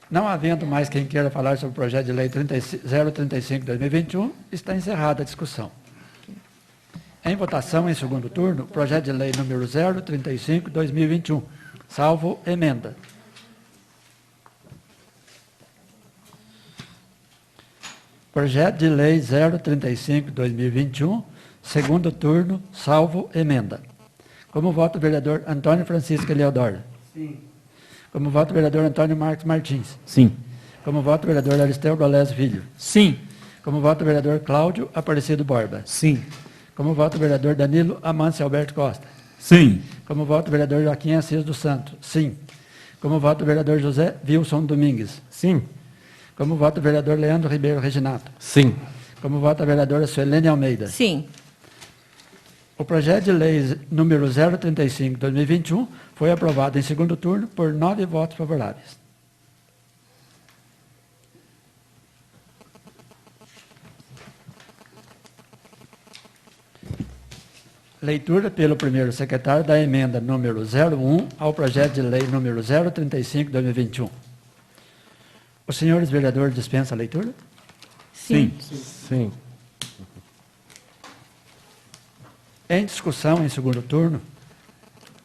Speaker 2: Não havendo mais quem queira falar sobre o projeto de lei 035/2021, está encerrada a discussão. Em votação em segundo turno, projeto de lei número 035/2021, salvo emenda. Projeto de lei 035/2021, segundo turno, salvo emenda. Como voto o vereador Antônio Francisco Eleodoro.
Speaker 7: Sim.
Speaker 2: Como voto o vereador Antônio Marcos Martins.
Speaker 3: Sim.
Speaker 2: Como voto o vereador Aristeu Dolés Filho.
Speaker 6: Sim.
Speaker 2: Como voto o vereador Cláudio Aparecido Borba.
Speaker 3: Sim.
Speaker 2: Como voto o vereador Danilo Amâncio Alberto Costa.
Speaker 3: Sim.
Speaker 2: Como voto o vereador Joaquim Assis dos Santos. Sim. Como voto o vereador José Wilson Domingues.
Speaker 3: Sim.
Speaker 2: Como voto o vereador Leandro Ribeiro Reginato.
Speaker 1: Sim.
Speaker 2: Como vota a vereadora Suelene Almeida.
Speaker 4: Sim.
Speaker 2: O projeto de lei número 035/2021 foi aprovado em segundo turno por 9 votos favoráveis. Leitura pelo primeiro secretário da emenda número 01 ao projeto de lei número 035/2021. Os senhores vereadores dispensam a leitura?
Speaker 4: Sim.
Speaker 1: Sim.
Speaker 2: Em discussão em segundo turno,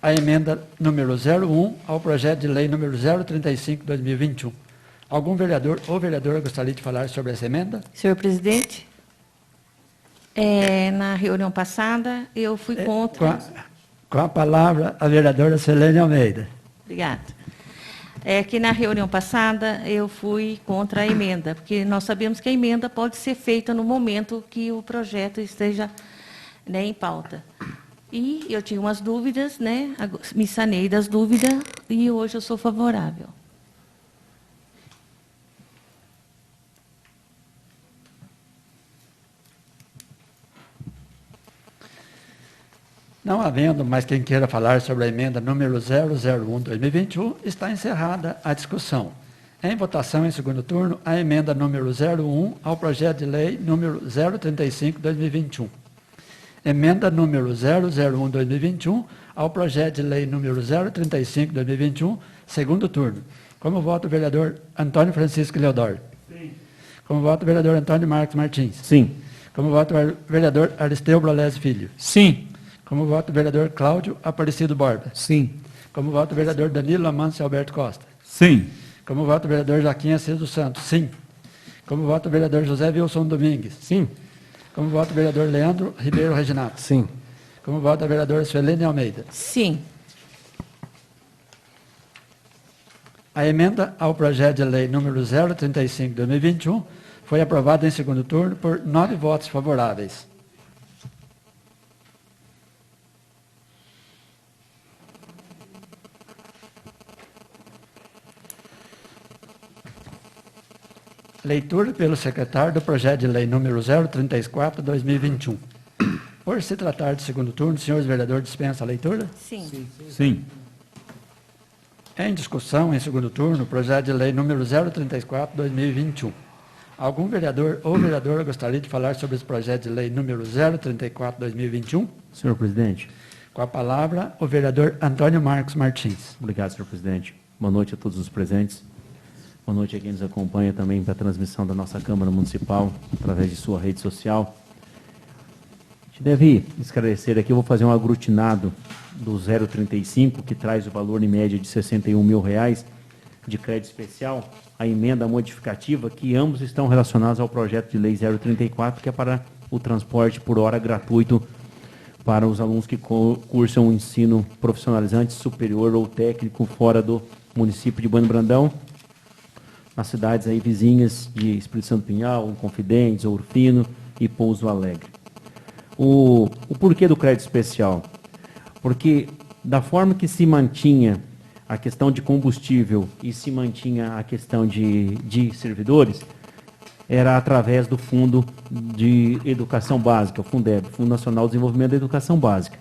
Speaker 2: a emenda número 01 ao projeto de lei número 035/2021. Algum vereador ou vereadora gostaria de falar sobre essa emenda?
Speaker 4: Senhor presidente, na reunião passada, eu fui contra...
Speaker 2: Com a palavra, a vereadora Suelene Almeida.
Speaker 4: Obrigada. É que na reunião passada eu fui contra a emenda, porque nós sabemos que a emenda pode ser feita no momento que o projeto esteja, né, em pauta. E eu tinha umas dúvidas, né, me sanei das dúvidas e hoje eu sou favorável.
Speaker 2: Não havendo mais quem queira falar sobre a emenda número 001/2021, está encerrada a discussão. Em votação em segundo turno, a emenda número 01 ao projeto de lei número 035/2021. Emenda número 001/2021 ao projeto de lei número 035/2021, segundo turno. Como vota o vereador Antônio Francisco Leodoro?
Speaker 7: Sim.
Speaker 2: Como vota o vereador Antônio Marcos Martins?
Speaker 3: Sim.
Speaker 2: Como vota o vereador Aristeu Brolés Filho?
Speaker 6: Sim.
Speaker 2: Como vota o vereador Cláudio Aparecido Borba?
Speaker 3: Sim.
Speaker 2: Como vota o vereador Danilo Amâncio Alberto Costa?
Speaker 5: Sim.
Speaker 2: Como vota o vereador Joaquim Assis dos Santos? Sim. Como vota o vereador José Wilson Domingues?
Speaker 3: Sim.
Speaker 2: Como vota o vereador Leandro Ribeiro Reginato?
Speaker 1: Sim.
Speaker 2: Como vota a vereadora Suelene Almeida?
Speaker 4: Sim.
Speaker 2: A emenda ao projeto de lei número 035/2021 foi aprovada em segundo turno por 9 votos favoráveis. Leitura pelo secretário do projeto de lei número 034/2021. Por se tratar de segundo turno, senhores vereadores, dispensa a leitura?
Speaker 4: Sim.
Speaker 5: Sim.
Speaker 2: Em discussão, em segundo turno, o projeto de lei número 034/2021. Algum vereador ou vereadora gostaria de falar sobre esse projeto de lei número 034/2021?
Speaker 3: Senhor presidente.
Speaker 2: Com a palavra, o vereador Antônio Marcos Martins.
Speaker 3: Obrigado, senhor presidente. Boa noite a todos os presentes. Boa noite a quem nos acompanha também para a transmissão da nossa Câmara Municipal, através de sua rede social. A gente deve esclarecer aqui, eu vou fazer um aglutinado do 035, que traz o valor em média de R$ 61 mil de crédito especial, a emenda modificativa, que ambos estão relacionados ao projeto de lei 034, que é para o transporte por hora gratuito para os alunos que cursam o ensino profissionalizante superior ou técnico fora do município de Bueno Brandão, nas cidades aí vizinhas de Espírito Santo Pinhal, Inconfidentes, Ouro Fino e Pouso Alegre. O porquê do crédito especial? Porque da forma que se mantinha a questão de combustível e se mantinha a questão de servidores, era através do Fundo de Educação Básica, o Fundeb, Fundo Nacional de Desenvolvimento da Educação Básica.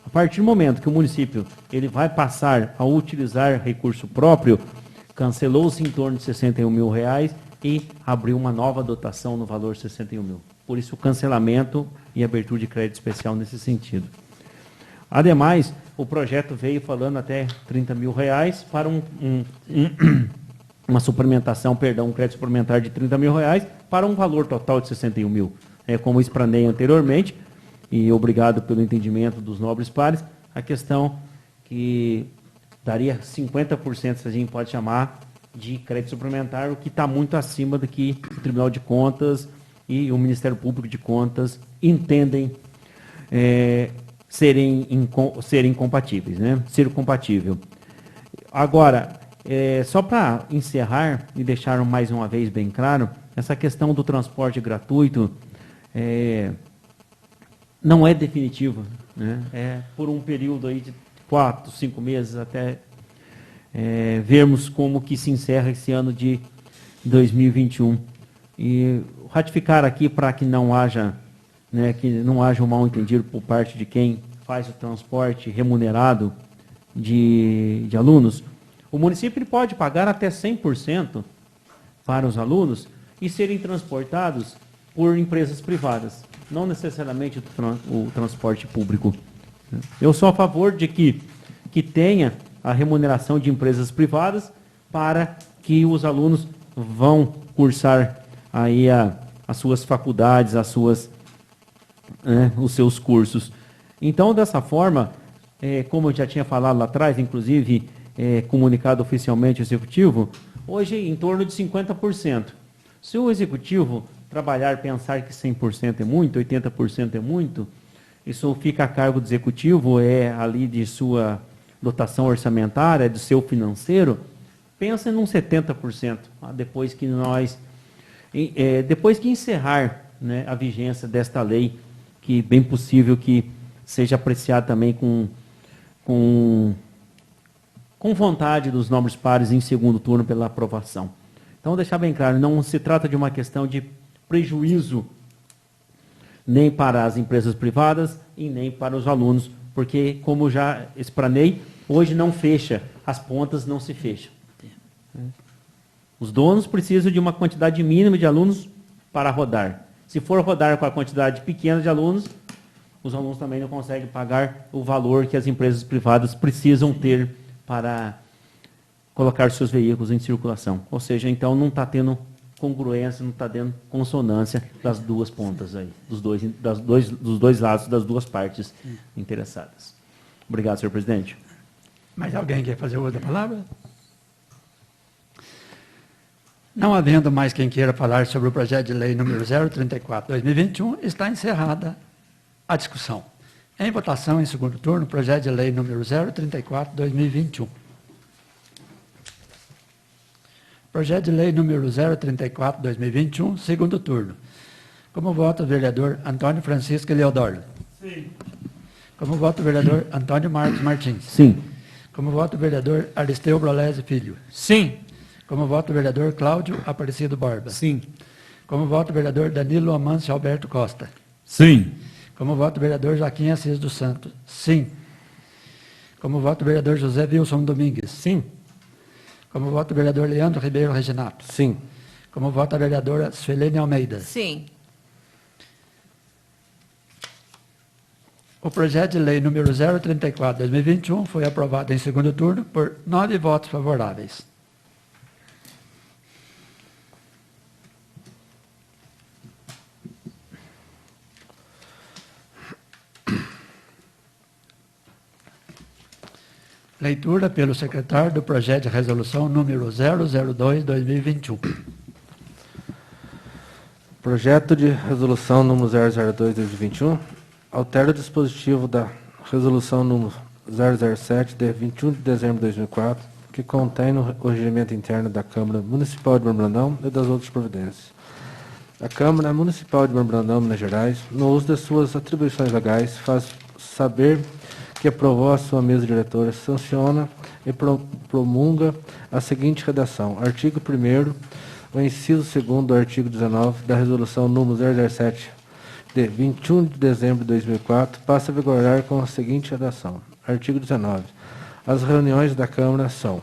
Speaker 3: A partir do momento que o município ele vai passar a utilizar recurso próprio, cancelou-se em torno de R$ 61 mil e abriu uma nova dotação no valor de 61 mil. Por isso, o cancelamento e abertura de crédito especial nesse sentido. Ademais, o projeto veio falando até R$ 30 mil para uma suplementação, um crédito suplementar de R$ 30 mil para um valor total de 61 mil. Como eu explanei anteriormente, e obrigado pelo entendimento dos nobres pares, a questão que daria 50%, se a gente pode chamar, de crédito suplementar, o que está muito acima do que o Tribunal de Contas e o Ministério Público de Contas entendem serem compatíveis, né? Ser compatível. Agora, só para encerrar e deixar mais uma vez bem claro, essa questão do transporte gratuito não é definitiva, né? É por um período aí de 4, 5 meses até vermos como que se encerra esse ano de 2021. E ratificar aqui para que não haja, né, um mal-entendido por parte de quem faz o transporte remunerado de alunos. O município ele pode pagar até 100% para os alunos e serem transportados por empresas privadas, não necessariamente o transporte público. Eu sou a favor de que tenha a remuneração de empresas privadas para que os alunos vão cursar aí as suas faculdades, os seus cursos. Então, dessa forma, como eu já tinha falado lá atrás, inclusive comunicado oficialmente ao Executivo, hoje em torno de 50%. Se o Executivo pensar que 100% é muito, 80% é muito, isso fica a cargo do Executivo, ali de sua dotação orçamentária, do seu financeiro, pensa num 70%, depois que encerrar, né, a vigência desta lei, que bem possível que seja apreciado também com vontade dos nobres pares em segundo turno pela aprovação. Então, deixar bem claro, não se trata de uma questão de prejuízo nem para as empresas privadas e nem para os alunos, porque, como já explanei, hoje não fecha, as pontas não se fecham. Os donos precisam de uma quantidade mínima de alunos para rodar. Se for rodar com a quantidade pequena de alunos, os alunos também não conseguem pagar o valor que as empresas privadas precisam ter para colocar seus veículos em circulação. Ou seja, então não está tendo congruência, não está tendo consonância das duas pontas aí, dos dois lados, das duas partes interessadas. Obrigado, senhor presidente.
Speaker 2: Mais alguém quer fazer outra palavra? Não havendo mais quem queira falar sobre o projeto de lei número 034/2021, está encerrada a discussão. Em votação, em segundo turno, projeto de lei número 034/2021. Projeto de lei número 034/2021, segundo turno. Como voto o vereador Antônio Francisco Eleodoro?
Speaker 7: Sim.
Speaker 2: Como voto o vereador Antônio Marcos Martins?
Speaker 3: Sim.
Speaker 2: Como voto o vereador Aristeu Brolese Filho?
Speaker 6: Sim.
Speaker 2: Como voto o vereador Cláudio Aparecido Borba?
Speaker 6: Sim.
Speaker 2: Como voto o vereador Danilo Amâncio Alberto Costa?
Speaker 6: Sim.
Speaker 2: Como voto o vereador Joaquim Assis dos Santos? Sim. Como voto o vereador José Wilson Domingues?
Speaker 1: Sim.
Speaker 2: Como voto o vereador Leandro Ribeiro Reginato?
Speaker 1: Sim.
Speaker 2: Como voto a vereadora Suelene Almeida?
Speaker 4: Sim.
Speaker 2: O projeto de lei número 034/2021 foi aprovado em segundo turno por 9 votos favoráveis. Leitura pelo secretário do projeto de resolução número 002/2021.
Speaker 1: Projeto de resolução número 002/2021 altera o dispositivo da resolução número 007 de 21 de dezembro de 2004, que contém no regimento interno da Câmara Municipal de Brandão e das outras providências. A Câmara Municipal de Brandão, Minas Gerais, no uso de suas atribuições legais, faz saber que aprovou a sua mesa diretora, sanciona e promulga a seguinte redação. Artigo 1º, o inciso 2º do artigo 19 da resolução número 007 de 21 de dezembro de 2004 passa a vigorar com a seguinte redação. Artigo 19. As reuniões da Câmara são,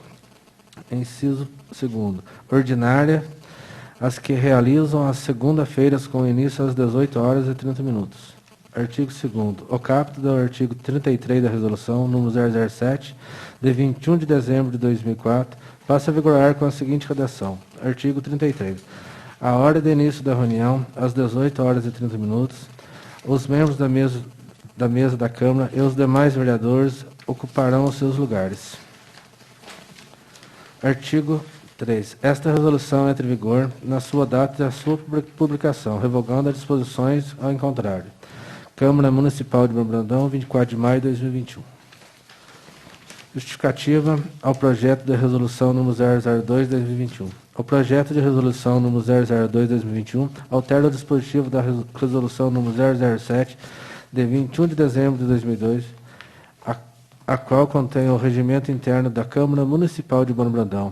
Speaker 1: inciso 2º, ordinária, as que realizam às segunda-feiras com início às 18h30. Artigo 2º. O caput do artigo 33 da resolução número 007 de 21 de dezembro de 2004 passa a vigorar com a seguinte redação. Artigo 33. A hora de início da reunião, às 18h30, os membros da mesa da Câmara e os demais vereadores ocuparão os seus lugares. Artigo 3. Esta resolução entra em vigor na sua data da sua publicação, revogando as disposições ao contrário. Câmara Municipal de Brandão, 24 de maio de 2021. Justificativa ao projeto de resolução número 002/2021. O projeto de resolução número 002/2021 altera o dispositivo da resolução número 007 de 21 de dezembro de 2002, a qual contém o regimento interno da Câmara Municipal de Brandão.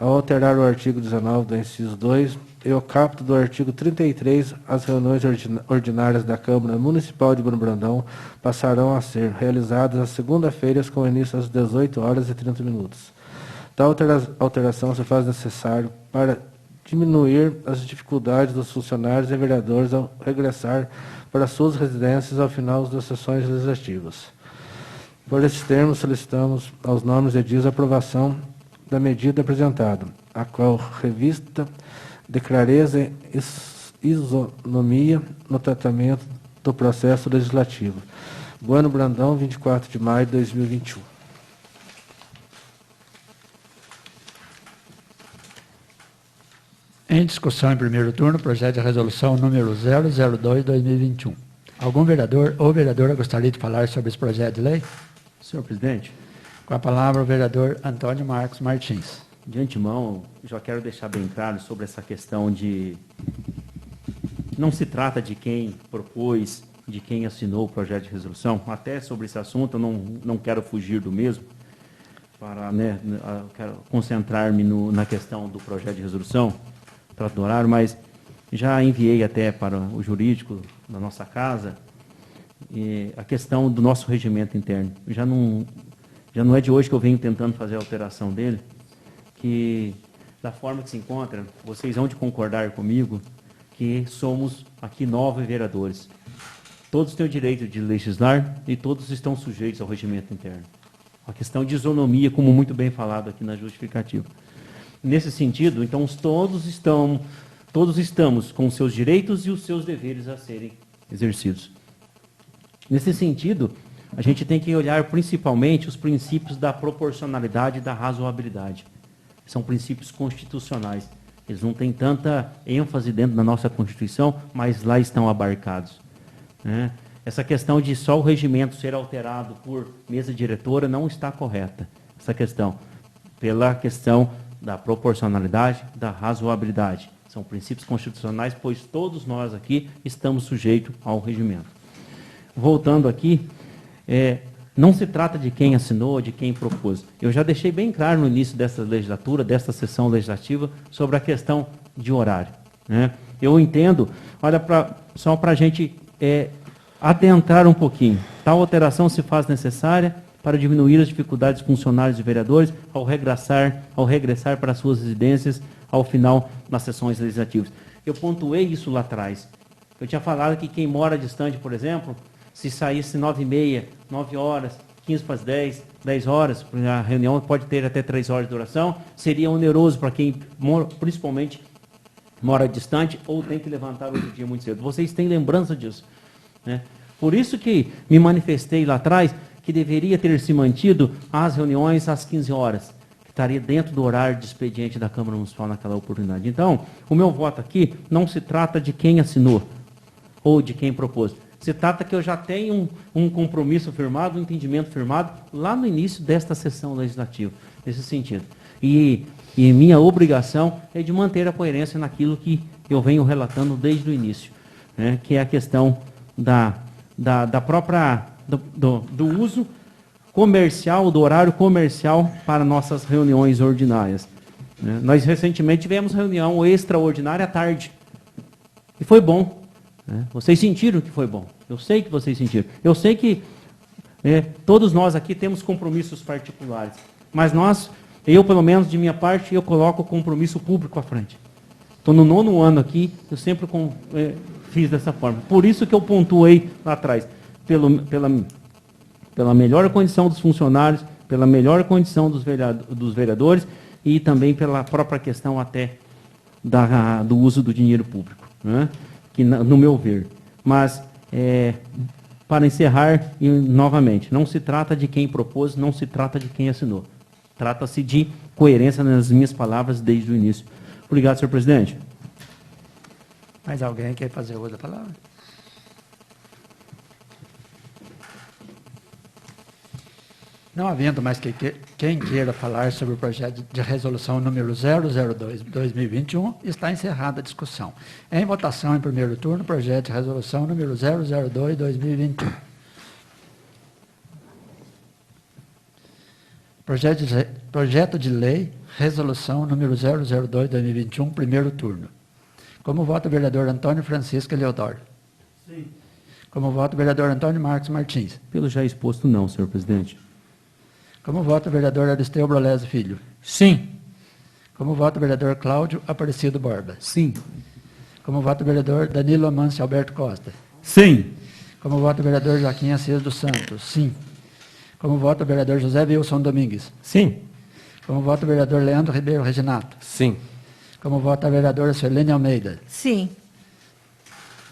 Speaker 1: ao alterar o artigo 19 do inciso 2 e o caput do artigo 33, as reuniões ordinárias da Câmara Municipal de Bruno Brandão passarão a ser realizadas às segunda-feiras com início às 18h30. Tal alteração se faz necessário para diminuir as dificuldades dos funcionários e vereadores ao regressar para suas residências ao final das sessões legislativas. Por estes termos, solicitamos aos nomes edis a aprovação da medida apresentada, a qual revista de clareza e isonomia no tratamento do processo legislativo. Bueno Brandão, 24 de maio de 2021.
Speaker 2: Em discussão em primeiro turno, projeto de resolução número 002/2021. Algum vereador ou vereadora gostaria de falar sobre esse projeto de lei?
Speaker 3: Senhor presidente,
Speaker 2: Com a palavra o vereador Antônio Marcos Martins.
Speaker 3: de antemão, já quero deixar bem claro sobre essa questão de... Não se trata de quem propôs, de quem assinou o projeto de resolução. Até sobre esse assunto, eu não quero fugir do mesmo, para, né, quero concentrar-me na questão do projeto de resolução, trato do horário, mas já enviei até para o jurídico da nossa casa a questão do nosso regimento interno. Já não é de hoje que eu venho tentando fazer a alteração dele, que da forma que se encontra, vocês vão de concordar comigo que somos aqui 9 vereadores. Todos têm o direito de legislar e todos estão sujeitos ao regimento interno. A questão de isonomia, como muito bem falado aqui na justificativa. Nesse sentido, então, todos estamos com os seus direitos e os seus deveres a serem exercidos. Nesse sentido, a gente tem que olhar principalmente os princípios da proporcionalidade e da razoabilidade. São princípios constitucionais. Eles não têm tanta ênfase dentro da nossa Constituição, mas lá estão abarcados, né? Essa questão de só o regimento ser alterado por mesa diretora não está correta. Essa questão, pela questão da proporcionalidade, da razoabilidade. São princípios constitucionais, pois todos nós aqui estamos sujeitos ao regimento. Voltando aqui, não se trata de quem assinou, de quem propôs. Eu já deixei bem claro no início dessa legislatura, desta sessão legislativa, sobre a questão de horário, né? Eu entendo, olha, só para a gente adentrar um pouquinho. Tal alteração se faz necessária para diminuir as dificuldades dos funcionários e vereadores ao regressar para suas residências ao final das sessões legislativas. Eu pontuei isso lá atrás. Eu tinha falado que quem mora distante, por exemplo, se saísse 9h30, 9 horas, 15 para as 10, 10 horas, a reunião pode ter até 3 horas de duração, seria oneroso para quem principalmente mora distante ou tem que levantar outro dia muito cedo. Vocês têm lembrança disso, né? Por isso que me manifestei lá atrás que deveria ter se mantido as reuniões às 15 horas, que estaria dentro do horário de expediente da Câmara Municipal naquela oportunidade. Então, o meu voto aqui não se trata de quem assinou ou de quem propôs. Se trata que eu já tenho um compromisso firmado, um entendimento firmado lá no início desta sessão legislativa, nesse sentido. E minha obrigação é de manter a coerência naquilo que eu venho relatando desde o início, né, que é a questão do uso comercial, do horário comercial para nossas reuniões ordinárias, né? Nós recentemente tivemos reunião extraordinária à tarde, e foi bom, né? Vocês sentiram que foi bom, eu sei que vocês sentiram, eu sei que todos nós aqui temos compromissos particulares, mas eu pelo menos de minha parte, eu coloco o compromisso público à frente. Estou no 9º ano aqui, eu sempre fiz dessa forma. Por isso que eu pontuei lá atrás, pela melhor condição dos funcionários, pela melhor condição dos vereadores e também pela própria questão até do uso do dinheiro público, né? Que no meu ver. Mas, para encerrar, novamente, não se trata de quem propôs, não se trata de quem assinou. Trata-se de coerência nas minhas palavras desde o início. Obrigado, senhor presidente.
Speaker 2: Mais alguém quer fazer outra palavra? Não havendo mais quem queira falar sobre o projeto de resolução número 002/2021, está encerrada a discussão. Em votação, em primeiro turno, projeto de resolução número 002/2021. Projeto de lei, resolução número 002/2021, primeiro turno. Como vota o vereador Antônio Francisco Eleodoro?
Speaker 7: Sim.
Speaker 2: Como vota o vereador Antônio Marcos Martins?
Speaker 3: Pelo já exposto, não, senhor presidente.
Speaker 2: Como vota o vereador Aristeu Brolese Filho?
Speaker 6: Sim.
Speaker 2: Como vota o vereador Cláudio Aparecido Borba?
Speaker 3: Sim.
Speaker 2: Como vota o vereador Danilo Amâncio Alberto Costa?
Speaker 3: Sim.
Speaker 2: Como vota o vereador Joaquim Assis dos Santos? Sim. Como vota o vereador José Wilson Domingues?
Speaker 3: Sim.
Speaker 2: Como vota o vereador Leandro Ribeiro Reginato?
Speaker 1: Sim.
Speaker 2: Como vota a vereadora Suelene Almeida?
Speaker 4: Sim.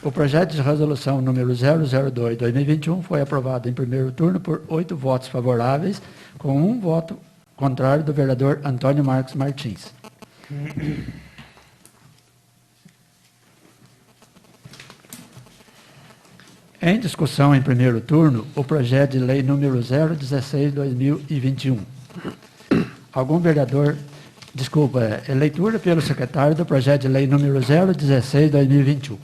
Speaker 2: O projeto de resolução número 002/2021 foi aprovado em primeiro turno por 8 votos favoráveis, com 1 voto contrário do vereador Antônio Marcos Martins. Em discussão em primeiro turno, o projeto de lei número 016/2021. Algum vereador... Desculpa, leitura pelo secretário do projeto de lei número 016/2021.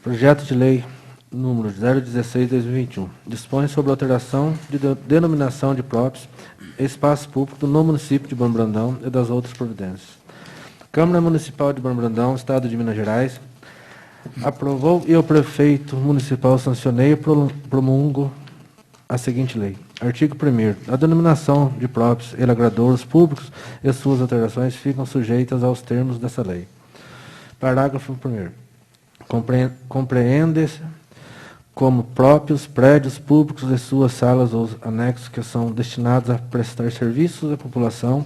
Speaker 1: Projeto de lei número 016/2021. Dispõe sobre a alteração de denominação de próprios espaço público no município de Bom Brandão e das outras providências. Câmara Municipal de Bom Brandão, Estado de Minas Gerais, aprovou e o prefeito municipal sancionei e promulgou a seguinte lei. Artigo 1º. A denominação de próprios e lagradouros públicos e suas alterações ficam sujeitas aos termos dessa lei. Parágrafo 1º. Compreende-se como próprios prédios públicos e suas salas ou anexos que são destinados a prestar serviços à população,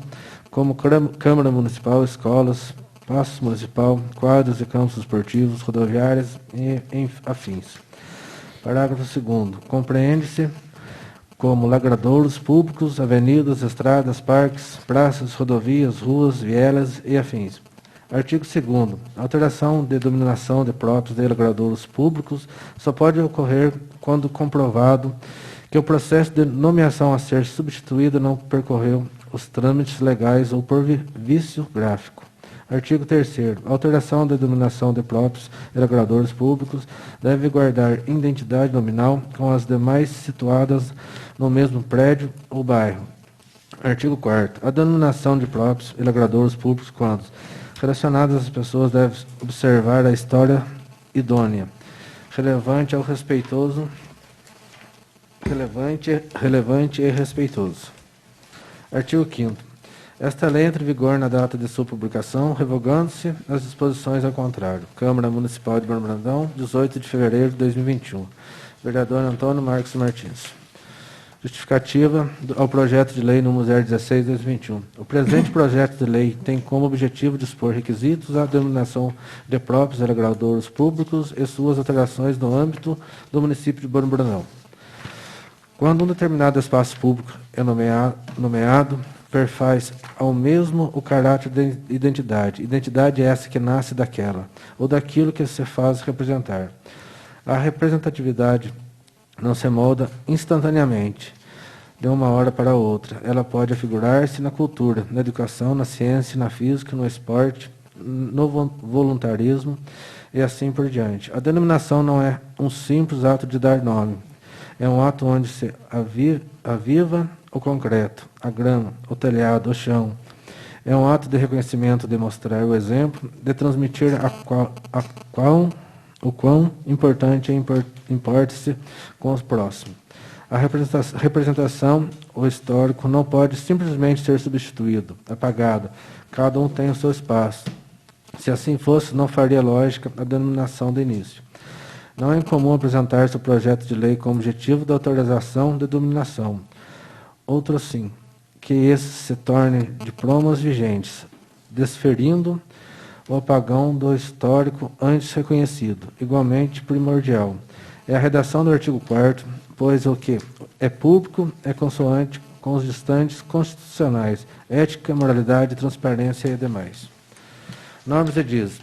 Speaker 1: como Câmara Municipal, escolas, Paço Municipal, quadros e campos esportivos, rodoviárias e afins. Parágrafo 2º. Compreende-se como lagradouros públicos, avenidas, estradas, parques, praças, rodovias, ruas, vielas e afins. Artigo 2º. A alteração de denominação de próprios e lagradouros públicos só pode ocorrer quando comprovado que o processo de nomeação a ser substituído não percorreu os trâmites legais ou por vício gráfico. Artigo 3º. A alteração da denominação de próprios e lagradouros públicos deve guardar identidade nominal com as demais situadas no mesmo prédio ou bairro. Artigo 4º. A denominação de próprios e lagradouros públicos, quando relacionadas às pessoas, deve observar a história idônea, relevante e respeitoso. Artigo 5º. Esta lei entra em vigor na data de sua publicação, revogando-se as disposições ao contrário. Câmara Municipal de Bom Brandão, 18 de fevereiro de 2021. Vereador Antônio Marcos Martins. Justificativa ao projeto de lei número 016/2021. O presente projeto de lei tem como objetivo dispor requisitos à denominação de próprios e lagradouros públicos e suas alterações no âmbito do município de Bom Brandão. Quando um determinado espaço público é nomeado, perfaz ao mesmo o caráter de identidade. Identidade é essa que nasce daquela, ou daquilo que se faz representar. A representatividade não se molda instantaneamente, de uma hora para outra. Ela pode afigurar-se na cultura, na educação, na ciência, na física, no esporte, no voluntarismo e assim por diante. A denominação não é um simples ato de dar nome. É um ato onde se aviva o concreto, a grama, o telhado, o chão. É um ato de reconhecimento, de mostrar o exemplo, de transmitir o quão importante importa-se com os próximos. A representação, o histórico, não pode simplesmente ser substituído, apagado. Cada um tem o seu espaço. Se assim fosse, não faria lógica a denominação de início. Não é incomum apresentar-se o projeto de lei com o objetivo da autorização de denominação. Outro sim, que esse se torne diplomas vigentes, desferindo o apagão do histórico antes reconhecido. Igualmente primordial é a redação do artigo 4º, pois o que é público é consoante com os distantes constitucionais, ética, moralidade, transparência e demais. Normas e diz,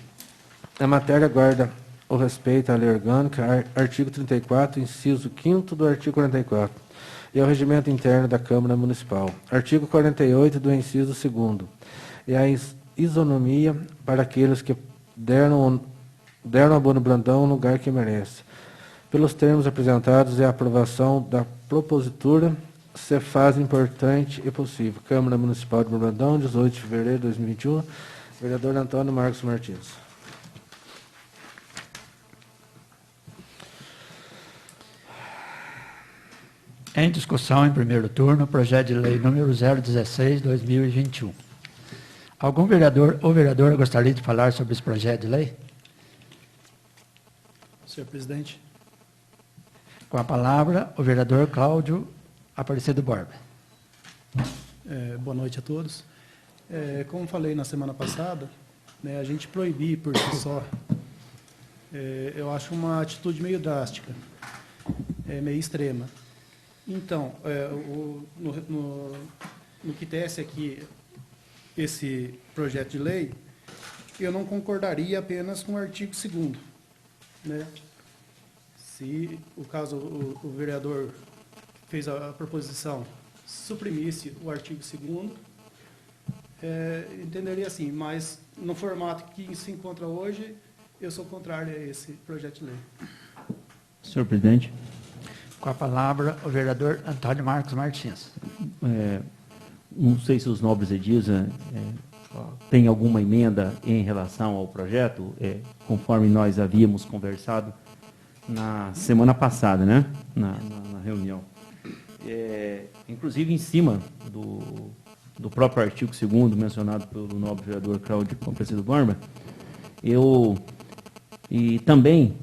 Speaker 1: a matéria guarda o respeito à lei orgânica, artigo 34, inciso 5º do artigo 44, e ao regimento interno da Câmara Municipal. Artigo 48 do inciso 2º, e a isonomia para aqueles que deram a Bom Brandão o lugar que merece. Pelos termos apresentados e a aprovação da propositura Cefaz importante e possível. Câmara Municipal de Brandão, 18 de fevereiro de 2021. Vereador Antônio Marcos Martins.
Speaker 2: Em discussão em primeiro turno, projeto de lei número 016/2021. Algum vereador ou vereadora gostaria de falar sobre esse projeto de lei?
Speaker 8: Senhor presidente.
Speaker 2: Com a palavra, o vereador Cláudio Aparecido Borba.
Speaker 8: Boa noite a todos. Como falei na semana passada, né, a gente proibir por si só, eu acho uma atitude meio drástica, meio extrema. Então, no que tece aqui esse projeto de lei, eu não concordaria apenas com o artigo 2º, né? Se, o caso, o vereador fez a proposição, suprimisse o artigo 2º, entenderia assim, mas no formato que se encontra hoje, eu sou contrário a esse projeto de lei.
Speaker 3: Senhor presidente.
Speaker 2: Com a palavra, o vereador Antônio Marcos Martins.
Speaker 3: Não sei se os nobres edis têm alguma emenda em relação ao projeto, conforme nós havíamos conversado na semana passada, né? na reunião. Inclusive, em cima do próprio artigo 2º mencionado pelo nobre vereador Cláudio Aparecido Borba, e também,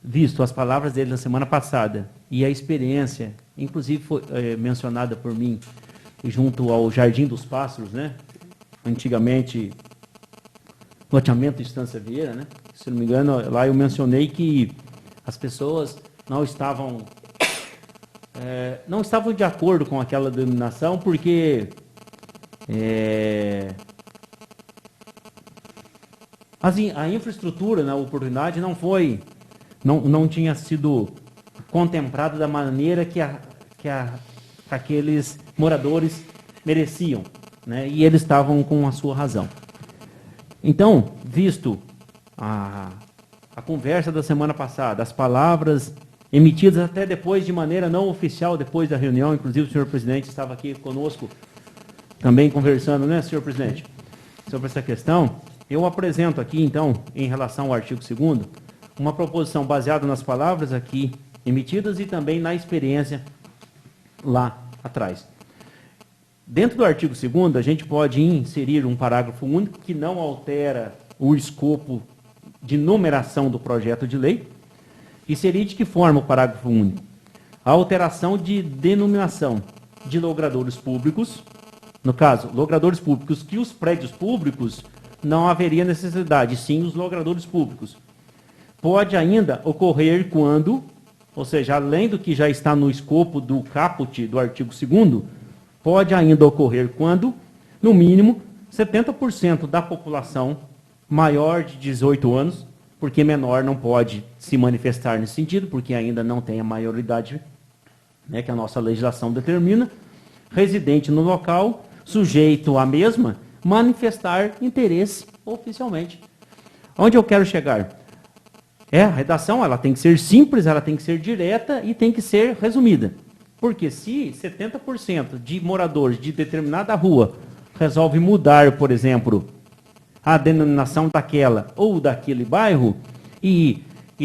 Speaker 3: visto as palavras dele na semana passada, e a experiência, inclusive foi mencionada por mim, junto ao Jardim dos Pássaros, né? Antigamente, loteamento de Estância Vieira, né? Se não me engano, lá eu mencionei que as pessoas não estavam de acordo com aquela denominação, porque a infraestrutura na oportunidade não tinha sido contemplada da maneira que aqueles moradores mereciam, né? E eles estavam com a sua razão. Então, visto a conversa da semana passada, as palavras emitidas até depois de maneira não oficial, depois da reunião, inclusive o senhor presidente estava aqui conosco também conversando, né, senhor presidente, sobre essa questão, eu apresento aqui, então, em relação ao artigo 2º, uma proposição baseada nas palavras aqui emitidas e também na experiência lá atrás. Dentro do artigo 2º, a gente pode inserir um parágrafo único que não altera o escopo de numeração do projeto de lei. E seria de que forma o parágrafo único? A alteração de denominação de logradouros públicos, no caso, logradouros públicos que os prédios públicos não haveria necessidade, sim os logradouros públicos. Pode ainda ocorrer quando, ou seja, além do que já está no escopo do caput do artigo 2º, pode ainda ocorrer quando, no mínimo, 70% da população maior de 18 anos, porque menor não pode se manifestar nesse sentido, porque ainda não tem a maioridade, né, que a nossa legislação determina, residente no local, sujeito à mesma, manifestar interesse oficialmente. Onde eu quero chegar? A redação ela tem que ser simples, ela tem que ser direta e tem que ser resumida. Porque se 70% de moradores de determinada rua resolve mudar, por exemplo, a denominação daquela ou daquele bairro e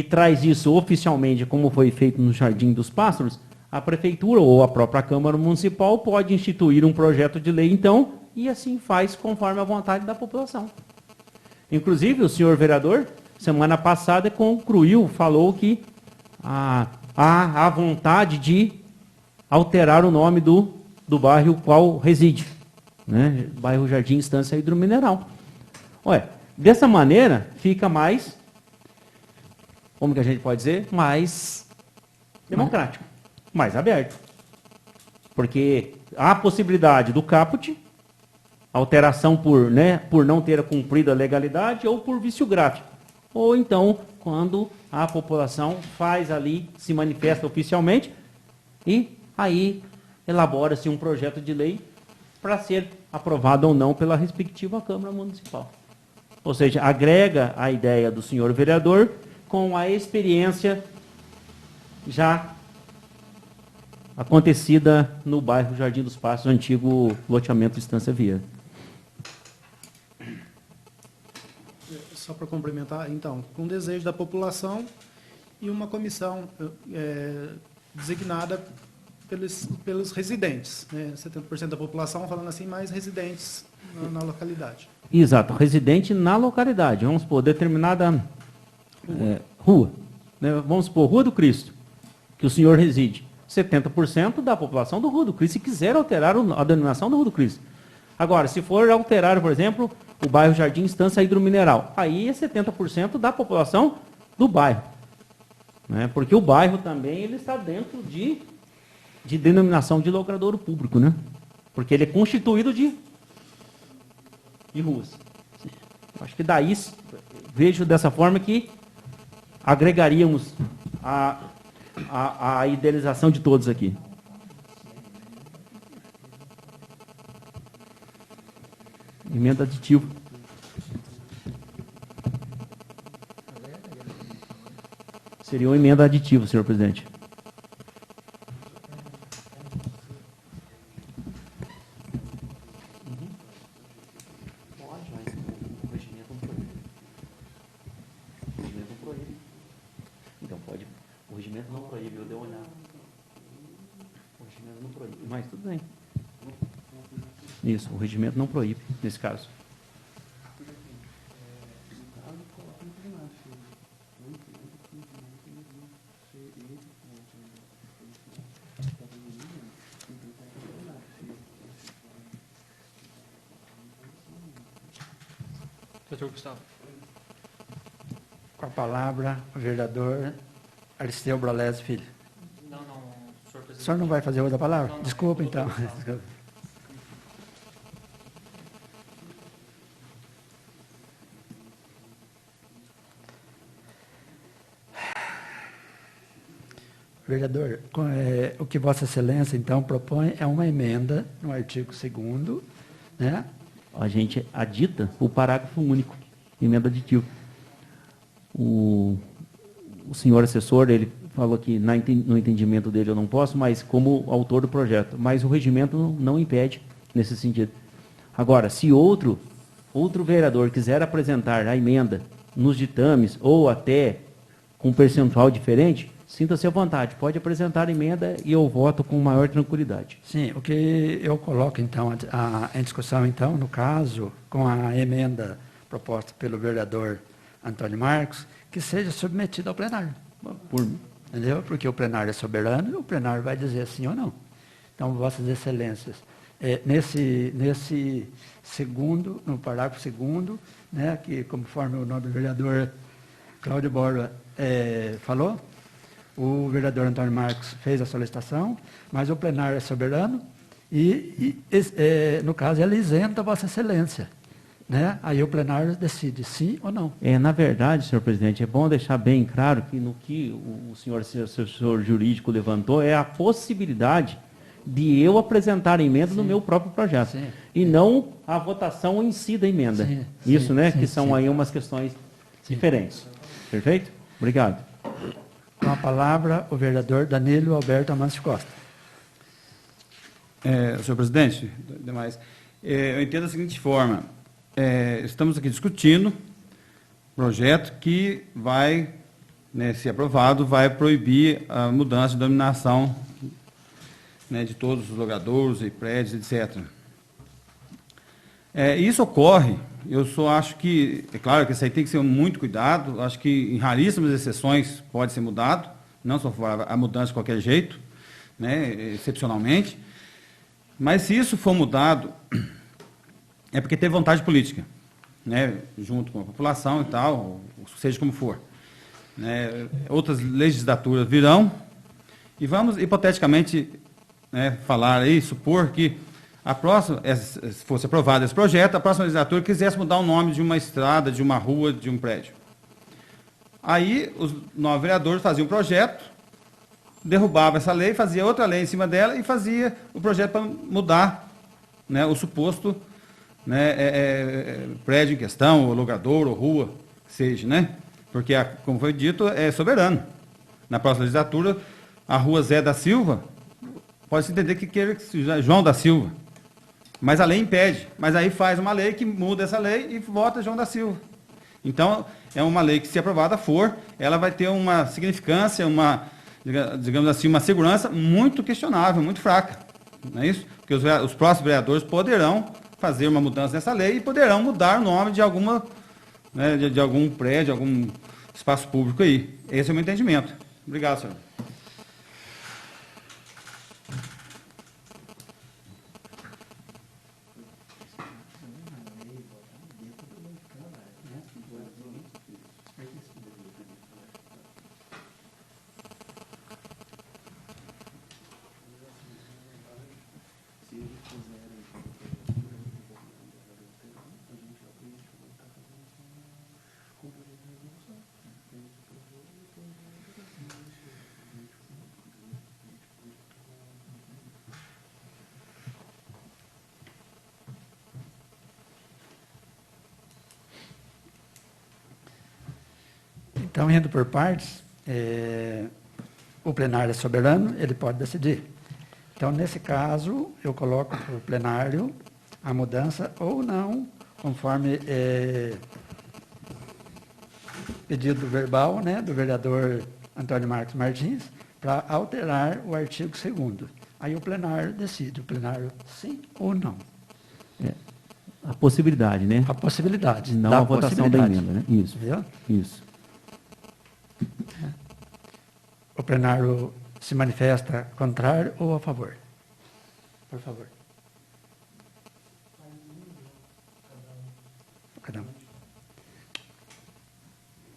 Speaker 3: traz isso oficialmente, como foi feito no Jardim dos Pássaros, a Prefeitura ou a própria Câmara Municipal pode instituir um projeto de lei, então, e assim faz conforme a vontade da população. Inclusive, o senhor vereador, semana passada, falou que há a vontade de alterar o nome do bairro qual reside, né? Bairro Jardim Estância Hidromineral. Dessa maneira, fica mais, como que a gente pode dizer, mais democrático, mais aberto. Porque há a possibilidade do caput, alteração por não ter cumprido a legalidade ou por vício gráfico. Ou então, quando a população faz ali, se manifesta oficialmente, e aí elabora-se um projeto de lei para ser aprovado ou não pela respectiva Câmara Municipal. Ou seja, agrega a ideia do senhor vereador com a experiência já acontecida no bairro Jardim dos Passos, antigo loteamento Estância Vieira.
Speaker 8: Só para complementar, então, com desejo da população e uma comissão designada pelos residentes, né? 70% da população, falando assim, mais residentes na localidade.
Speaker 3: Exato, residente na localidade. Vamos supor, determinada rua. Né? Vamos supor, Rua do Cristo, que o senhor reside. 70% da população do Rua do Cristo, se quiser alterar a denominação do Rua do Cristo. Agora, se for alterar, por exemplo, o bairro Jardim Estância Hidromineral, aí é 70% da população do bairro. Né? Porque o bairro também ele está dentro de denominação de logradouro público, né? Porque ele é constituído de ruas. Acho que daí vejo dessa forma que agregaríamos a idealização de todos aqui. Emenda aditiva. Seria uma emenda aditiva, senhor presidente. Mas tudo bem. Isso, o regimento não proíbe, nesse caso.
Speaker 6: Doutor Gustavo.
Speaker 2: Com a palavra, o vereador Aristeu Brolese Filho.
Speaker 6: Não, senhor presidente.
Speaker 2: O senhor não vai fazer outra palavra?
Speaker 6: Não.
Speaker 2: Desculpa, então. Vereador, o que Vossa Excelência, então, propõe é uma emenda no artigo 2º, né?
Speaker 3: A gente adita o parágrafo único, emenda aditiva. O senhor assessor, ele falou que no entendimento dele eu não posso, mas como autor do projeto. Mas o regimento não impede nesse sentido. Agora, se outro vereador quiser apresentar a emenda nos ditames ou até com um percentual diferente, sinta-se à vontade. Pode apresentar a emenda e eu voto com maior tranquilidade.
Speaker 2: Sim, o que eu coloco, então, em discussão, então, no caso, com a emenda proposta pelo vereador Antônio Marcos, que seja submetida ao plenário. Entendeu? Porque o plenário é soberano e o plenário vai dizer sim ou não. Então, Vossas Excelências, nesse segundo, no parágrafo 2º, né, que conforme o nobre vereador Cláudio Borba falou, o vereador Antônio Marcos fez a solicitação, mas o plenário é soberano e no caso, ele isenta Vossa Excelência. Né? Aí o plenário decide sim ou não.
Speaker 3: Na verdade, senhor presidente, é bom deixar bem claro que no que o senhor assessor jurídico levantou é a possibilidade de eu apresentar a emenda no meu próprio projeto.
Speaker 2: Sim.
Speaker 3: E não a votação em si da emenda.
Speaker 2: Sim,
Speaker 3: Isso,
Speaker 2: sim,
Speaker 3: né?
Speaker 2: sim,
Speaker 3: que são
Speaker 2: sim.
Speaker 3: aí umas questões diferentes. Perfeito? Obrigado.
Speaker 2: Com a palavra, o vereador Danilo Alberto Amâncio Costa.
Speaker 5: Senhor presidente, demais, eu entendo da seguinte forma, estamos aqui discutindo projeto que vai, né, se aprovado, vai proibir a mudança de denominação, né, de todos os logradouros e prédios, etc. Isso ocorre, eu só acho que, é claro que isso aí tem que ser muito cuidado, acho que em raríssimas exceções pode ser mudado, não só a mudança de qualquer jeito, né, excepcionalmente, mas se isso for mudado, é porque teve vontade política, né, junto com a população e tal, seja como for. Né, outras legislaturas virão e vamos, hipoteticamente, né, falar aí, supor que a próxima, se fosse aprovado esse projeto, a próxima legislatura quisesse mudar o nome de uma estrada, de uma rua, de um prédio. Aí, os 9 vereadores faziam um projeto, derrubavam essa lei, fazia outra lei em cima dela e fazia o projeto para mudar, né, o suposto, né, prédio em questão, ou logrador, ou rua, que seja, né? Porque, como foi dito, é soberano. Na próxima legislatura, a rua Zé da Silva, Pode-se entender que queira que seja João da Silva. Mas a lei impede. Mas aí faz uma lei que muda essa lei e vota João da Silva. Então, é uma lei que, se aprovada for, ela vai ter uma significância, digamos assim, uma segurança muito questionável, muito fraca. Não é isso? Porque os próximos vereadores poderão fazer uma mudança nessa lei e poderão mudar o nome de alguma, né, de algum prédio, de algum espaço público aí. Esse é o meu entendimento. Obrigado, senhor.
Speaker 2: Então, indo por partes, o plenário é soberano, ele pode decidir. Então, nesse caso, eu coloco para o plenário a mudança ou não, conforme pedido verbal, né, do vereador Antônio Marcos Martins, para alterar o artigo 2º. Aí o plenário decide, o plenário sim ou não.
Speaker 3: A possibilidade, né?
Speaker 2: A possibilidade.
Speaker 3: Não a votação da emenda, né? Isso.
Speaker 2: Entendeu?
Speaker 3: Isso.
Speaker 2: O plenário se manifesta contrário ou a favor? Por favor. Cada um.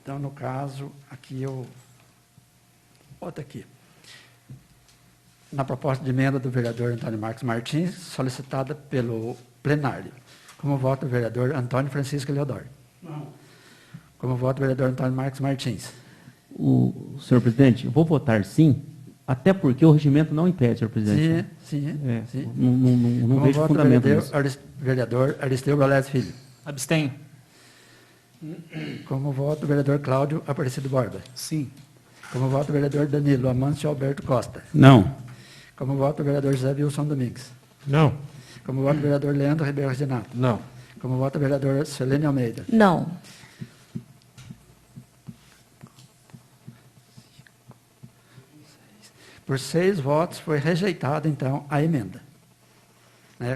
Speaker 2: Então, no caso, aqui eu boto aqui. Na proposta de emenda do vereador Antônio Marcos Martins, solicitada pelo plenário. Como vota o vereador Antônio Francisco Eleodoro?
Speaker 7: Não.
Speaker 2: Como vota o vereador Antônio Marcos Martins?
Speaker 3: Senhor presidente, eu vou votar sim, até porque o regimento não impede, senhor presidente.
Speaker 2: Sim.
Speaker 3: Não
Speaker 2: Como
Speaker 3: vejo
Speaker 2: vota
Speaker 3: fundamento
Speaker 2: o
Speaker 3: nisso.
Speaker 2: vereador Aristeu Brolés Filho?
Speaker 6: Abstenho.
Speaker 2: Como vota o vereador Cláudio Aparecido Borba?
Speaker 8: Sim.
Speaker 2: Como vota o vereador Danilo Amâncio Alberto Costa?
Speaker 5: Não.
Speaker 2: Como vota o vereador José Wilson Domingues?
Speaker 1: Não.
Speaker 2: Como vota o vereador Leandro Ribeiro Reginato?
Speaker 1: Não.
Speaker 2: Como vota o vereador Celene Almeida?
Speaker 4: Não.
Speaker 2: Por 6 votos, foi rejeitada, então, a emenda.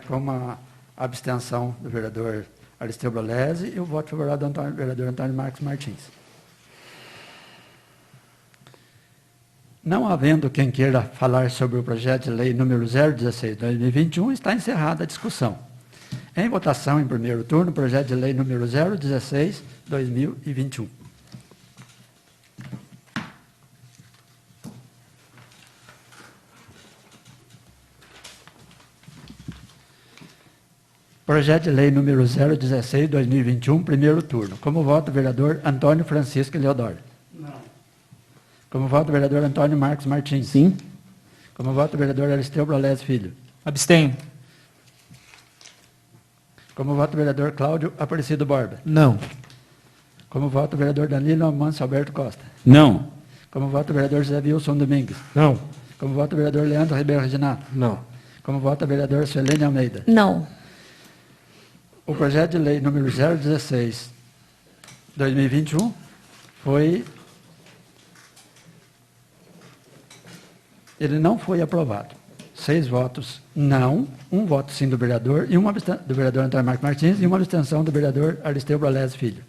Speaker 2: Com uma abstenção do vereador Aristeu Brolesi e o voto favorável do vereador Antônio Marcos Martins. Não havendo quem queira falar sobre o projeto de lei número 016/2021, está encerrada a discussão. Em votação, em primeiro turno, o projeto de lei número 016/2021. Projeto de lei número 016/2021, primeiro turno. Como vota o vereador Antônio Francisco Eleodoro?
Speaker 7: Não.
Speaker 2: Como vota o vereador Antônio Marcos Martins?
Speaker 3: Sim.
Speaker 2: Como vota o vereador Aristeu Brolés Filho?
Speaker 6: Abstenho.
Speaker 2: Como vota o vereador Cláudio Aparecido Borba?
Speaker 1: Não.
Speaker 2: Como vota o vereador Danilo Amâncio Alberto Costa?
Speaker 5: Não.
Speaker 2: Como vota o vereador José Wilson Domingues?
Speaker 1: Não.
Speaker 2: Como vota o vereador Leandro Ribeiro Reginato?
Speaker 1: Não.
Speaker 2: Como vota o vereador Celene Almeida?
Speaker 4: Não.
Speaker 2: O projeto de lei número 016/2021 ele não foi aprovado. 6 votos não, 1 voto sim do vereador, e do vereador Antônio Marcos Martins, e uma abstenção do vereador Aristeu Brolés Filho.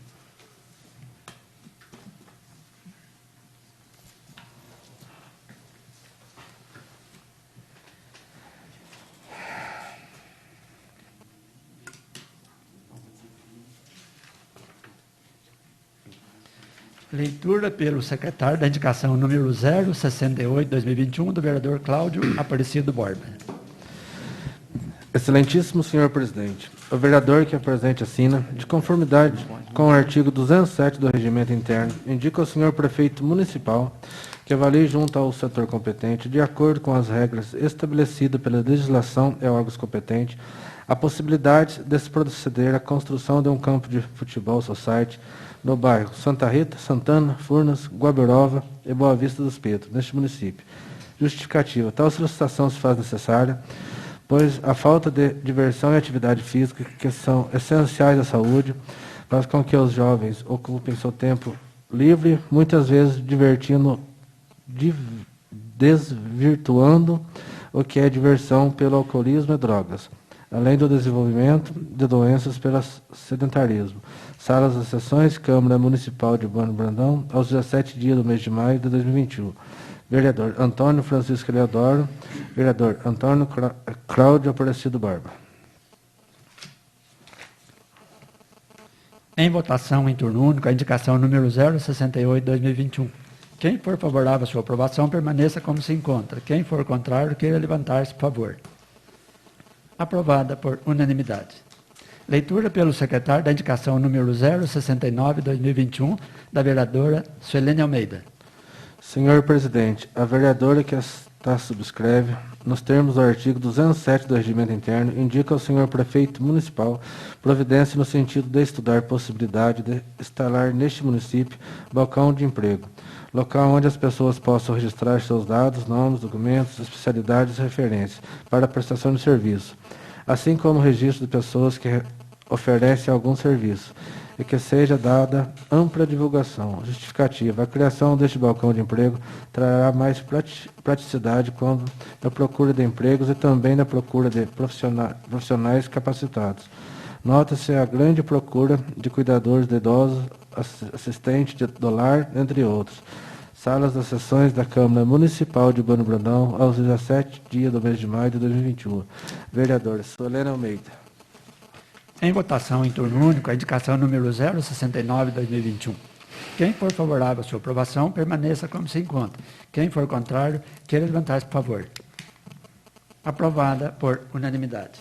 Speaker 2: Leitura pelo secretário da indicação número 068/2021 do vereador Cláudio Aparecido Borba.
Speaker 1: Excelentíssimo senhor presidente, o vereador que apresente assina, de conformidade com o artigo 207 do Regimento Interno, indica ao senhor prefeito municipal que avalie junto ao setor competente, de acordo com as regras estabelecidas pela legislação e órgãos competentes, a possibilidade de se proceder à construção de um campo de futebol society no bairro Santa Rita, Santana, Furnas, Guabirova e Boa Vista dos Pedros, neste município, Justificativa. Tal solicitação se faz necessária, pois a falta de diversão e atividade física, que são essenciais à saúde, faz com que os jovens ocupem seu tempo livre, muitas vezes desvirtuando o que é diversão pelo alcoolismo e drogas, além do desenvolvimento de doenças pelo sedentarismo. Salas das Sessões, Câmara Municipal de Urbano Brandão, aos 17 dias do mês de maio de 2021. Vereador Antônio Francisco Eleodoro. Vereador Antônio Cláudio Aparecido Barba.
Speaker 2: Em votação em turno único, a indicação número 068/2021. Quem for favorável à sua aprovação, permaneça como se encontra. Quem for contrário, queira levantar-se, por favor. Aprovada por unanimidade. Leitura pelo secretário da indicação número 069/2021, da vereadora Suelene Almeida.
Speaker 1: Senhor presidente, a vereadora que esta subscreve, nos termos do artigo 207 do Regimento Interno, indica ao senhor prefeito municipal providência no sentido de estudar possibilidade de instalar neste município balcão de emprego, local onde as pessoas possam registrar seus dados, nomes, documentos, especialidades e referências para a prestação de serviço, assim como o registro de pessoas que oferecem algum serviço, e que seja dada ampla divulgação. Justificativa. A criação deste balcão de emprego trará mais praticidade quando na procura de empregos e também na procura de profissionais capacitados. Nota-se a grande procura de cuidadores de idosos, assistente do lar, entre outros. Salas das Sessões da Câmara Municipal de Urbano Brandão, aos 17 dias do mês de maio de 2021. Vereador Suelene Almeida.
Speaker 2: Em votação em turno único, a indicação número 069/2021. Quem for favorável à sua aprovação, permaneça como se encontra. Quem for contrário, queira levantar-se, por favor. Aprovada por unanimidade.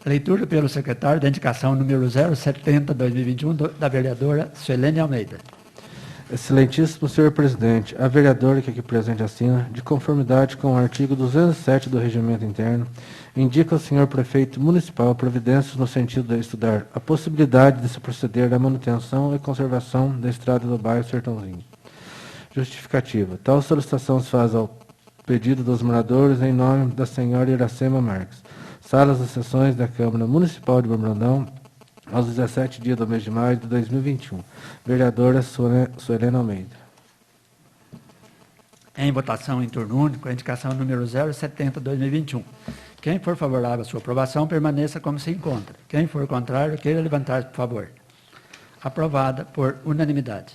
Speaker 2: Leitura pelo secretário da indicação número 070/2021, da vereadora Suelene Almeida.
Speaker 1: Excelentíssimo senhor presidente, a vereadora que aqui presente assina, de conformidade com o artigo 207 do Regimento Interno, indica ao senhor prefeito municipal providências no sentido de estudar a possibilidade de se proceder à manutenção e conservação da estrada do bairro Sertãozinho. Justificativa. Tal solicitação se faz ao pedido dos moradores em nome da senhora Iracema Marques. Salas das Sessões da Câmara Municipal de Brandão, aos 17 dias do mês de maio de 2021. Vereadora Suelene Almeida.
Speaker 2: Em votação em turno único, a indicação número 070/2021. Quem for favorável à sua aprovação, permaneça como se encontra. Quem for contrário, queira levantar-se, por favor. Aprovada por unanimidade.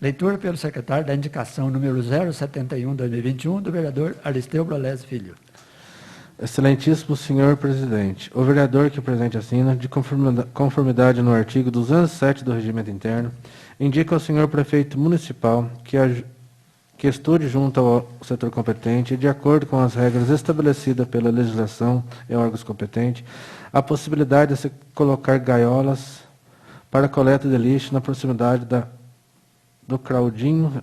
Speaker 2: Leitura pelo secretário da indicação número 071/2021, do vereador Aristeu Brolés Filho.
Speaker 1: Excelentíssimo senhor presidente, o vereador que presente assina, de conformidade no artigo 207 do Regimento Interno, indica ao senhor prefeito municipal que estude junto ao setor competente e de acordo com as regras estabelecidas pela legislação e órgãos competentes, a possibilidade de se colocar gaiolas para coleta de lixo na proximidade do Claudinho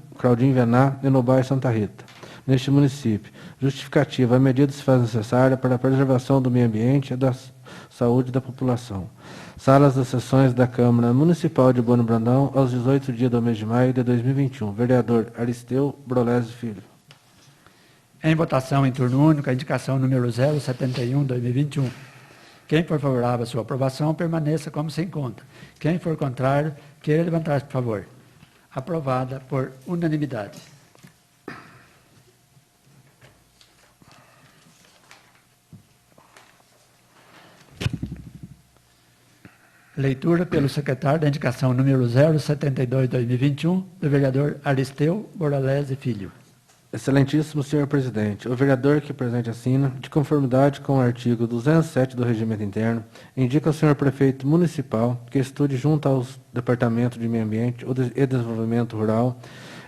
Speaker 1: Vená e no bairro Santa Rita, neste município. Justificativa. A medida se faz necessária para a preservação do meio ambiente e da saúde da população. Salas das Sessões da Câmara Municipal de Urbano Brandão, aos 18 dias do mês de maio de 2021. Vereador Aristeu Brolés Filho.
Speaker 2: Em votação em turno único, a indicação número 071/2021. Quem for favorável à sua aprovação, permaneça como se encontra. Quem for contrário, queira levantar-se, por favor. Aprovada por unanimidade. Leitura pelo secretário da indicação número 072/2021, do vereador Aristeu Boralese Filho.
Speaker 1: Excelentíssimo senhor presidente, o vereador que presente assina, de conformidade com o artigo 207 do Regimento Interno, indica ao senhor prefeito municipal que estude junto aos departamentos de Meio Ambiente e Desenvolvimento Rural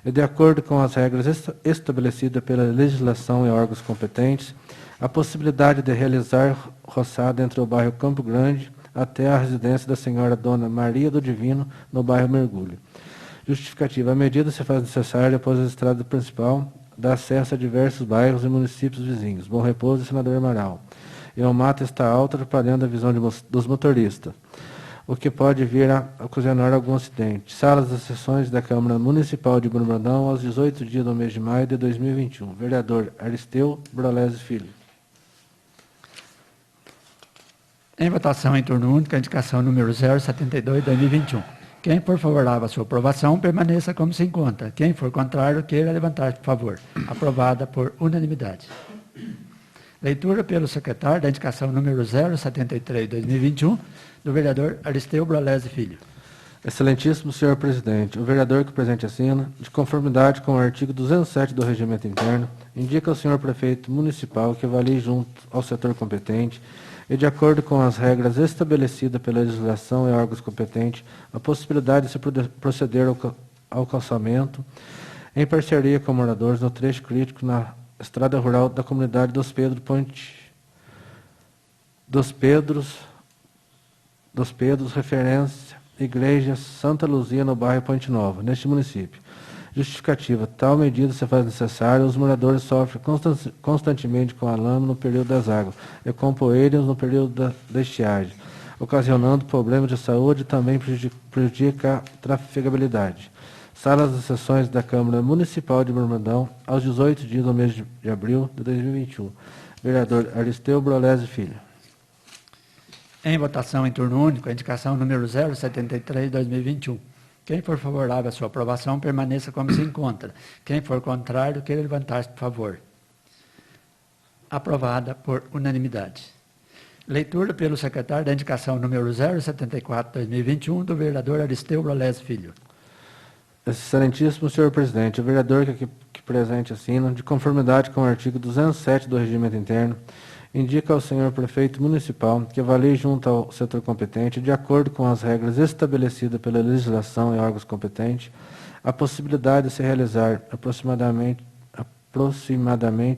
Speaker 1: e de acordo com as regras estabelecidas pela legislação e órgãos competentes, a possibilidade de realizar roçada entre o bairro Campo Grande até a residência da senhora Dona Maria do Divino, no bairro Mergulho. Justificativa. A medida se faz necessária após a estrada principal dá acesso a diversos bairros e municípios vizinhos, Bom Repouso e Senador Amaral. E o mato está alto, atrapalhando a visão dos motoristas. o que pode vir a ocasionar algum acidente. Salas das sessões da Câmara Municipal de Bruno Brandão, aos 18 dias do mês de maio de 2021. Vereador Aristeu Brolese Filho.
Speaker 2: Em votação em turno único, a indicação número 072/2021. Quem for favorável à sua aprovação, permaneça como se encontra. Quem for contrário, queira levantar-se, por favor. Aprovada por unanimidade. Leitura pelo secretário da indicação número 073/2021, do vereador Aristeu Brolese Filho.
Speaker 1: Excelentíssimo senhor presidente, o vereador que o presente assina, de conformidade com o artigo 207 do Regimento Interno, indica ao senhor prefeito municipal que avalie junto ao setor competente e de acordo com as regras estabelecidas pela legislação e órgãos competentes, a possibilidade de se proceder ao calçamento em parceria com moradores no trecho crítico na estrada rural da comunidade dos Pedros, referência Igreja Santa Luzia, no bairro Ponte Nova, neste município. Justificativa: tal medida se faz necessária, os moradores sofrem constantemente com a lama no período das águas e com poeiras no período da estiagem, ocasionando problemas de saúde e também prejudica a trafegabilidade. Salas das sessões da Câmara Municipal de Bruno Brandão, aos 18 dias do mês de abril de 2021. Vereador Aristeu Brolese Filho.
Speaker 2: Em votação em turno único, a indicação número 073/2021. Quem for favorável à sua aprovação, permaneça como se encontra. Quem for contrário, queira levantar-se, por favor. Aprovada por unanimidade. Leitura pelo secretário da indicação número 074/2021, do vereador Aristeu Brolese Filho.
Speaker 1: Excelentíssimo senhor presidente, o vereador que presente assina, de conformidade com o artigo 207 do Regimento Interno, indica ao senhor prefeito municipal que avalie junto ao setor competente, de acordo com as regras estabelecidas pela legislação e órgãos competentes, a possibilidade de se realizar aproximadamente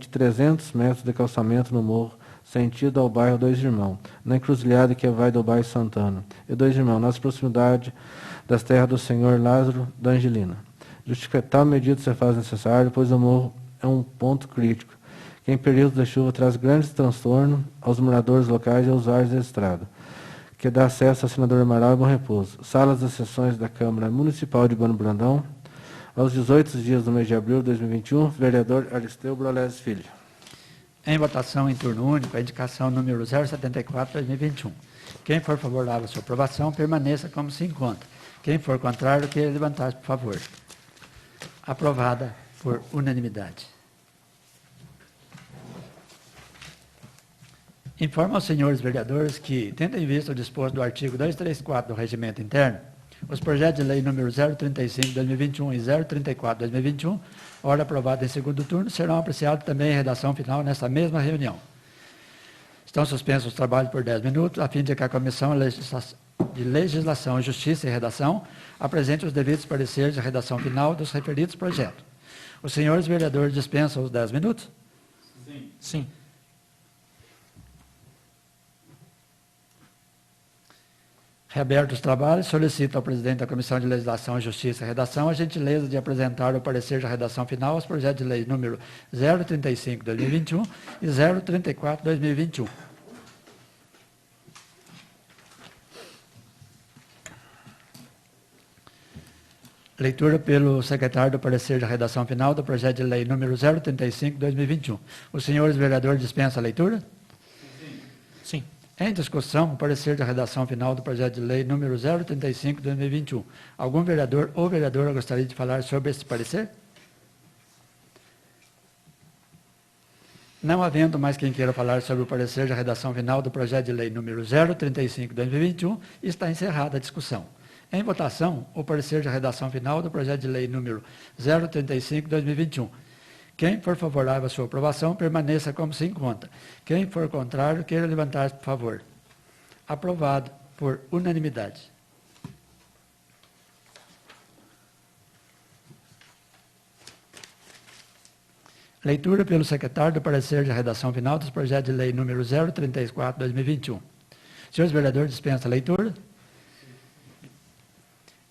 Speaker 1: 300 metros de calçamento no morro, sentido ao bairro Dois Irmãos, na encruzilhada que vai do bairro Santana, e Dois Irmãos, nas proximidades das terras do senhor Lázaro da Angelina. Justificar tal medida se faz necessário, pois o morro é um ponto crítico, que em períodos de chuva traz grandes transtornos aos moradores locais e aos usuários da estrada, que dá acesso ao senador Amaral e Bom Repouso. Salas das sessões da Câmara Municipal de Bruno Brandão, aos 18 dias do mês de abril de 2021, vereador Aristeu Brolese Filho.
Speaker 2: Em votação em turno único, a indicação número 074/2021. Quem for favorável à sua aprovação, permaneça como se encontra. Quem for contrário, queira levantar-se, por favor. Aprovada por unanimidade. Informo aos senhores vereadores que, tendo em vista o disposto do artigo 234 do Regimento Interno, os projetos de lei número 035/2021 e 034/2021, ora aprovado em segundo turno, serão apreciados também em redação final nesta mesma reunião. Estão suspensos os trabalhos por 10 minutos, a fim de que a Comissão de Legislação, Justiça e Redação apresente os devidos pareceres de redação final dos referidos projetos. Os senhores vereadores dispensam os 10 minutos?
Speaker 6: Sim.
Speaker 2: Reabertos os trabalhos, solicito ao presidente da Comissão de Legislação, Justiça e Redação a gentileza de apresentar o parecer de redação final aos projetos de lei número 035/2021 e 034/2021. Leitura pelo secretário do parecer de redação final do projeto de lei número 035/2021. Os senhores vereadores dispensam a leitura?
Speaker 6: Sim.
Speaker 2: Em discussão, o parecer de redação final do projeto de lei número 035/2021. Algum vereador ou vereadora gostaria de falar sobre esse parecer? Não havendo mais quem queira falar sobre o parecer de redação final do projeto de lei número 035/2021, está encerrada a discussão. Em votação, o parecer de redação final do projeto de lei número 035/2021. Quem for favorável à sua aprovação, permaneça como se encontra. Quem for contrário, queira levantar-se, por favor. Aprovado por unanimidade. Leitura pelo secretário do parecer de redação final dos projetos de lei número 034/2021. Senhores vereadores, dispensa a leitura.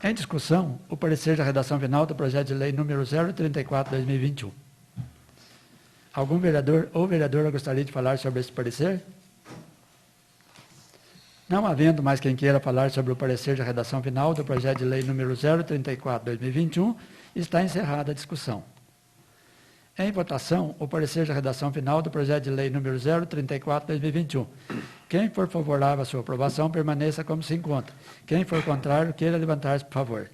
Speaker 2: Em discussão, o parecer de redação final do projeto de lei número 034/2021. Algum vereador ou vereadora gostaria de falar sobre esse parecer? Não havendo mais quem queira falar sobre o parecer de redação final do projeto de lei número 034/2021, está encerrada a discussão. Em votação, o parecer de redação final do projeto de lei número 034/2021. Quem for favorável à sua aprovação, permaneça como se encontra. Quem for contrário, queira levantar-se, por favor.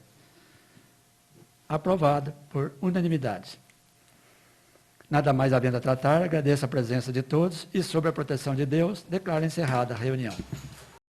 Speaker 2: Aprovado por unanimidade. Nada mais havendo a tratar, agradeço a presença de todos e, sob a proteção de Deus, declaro encerrada a reunião.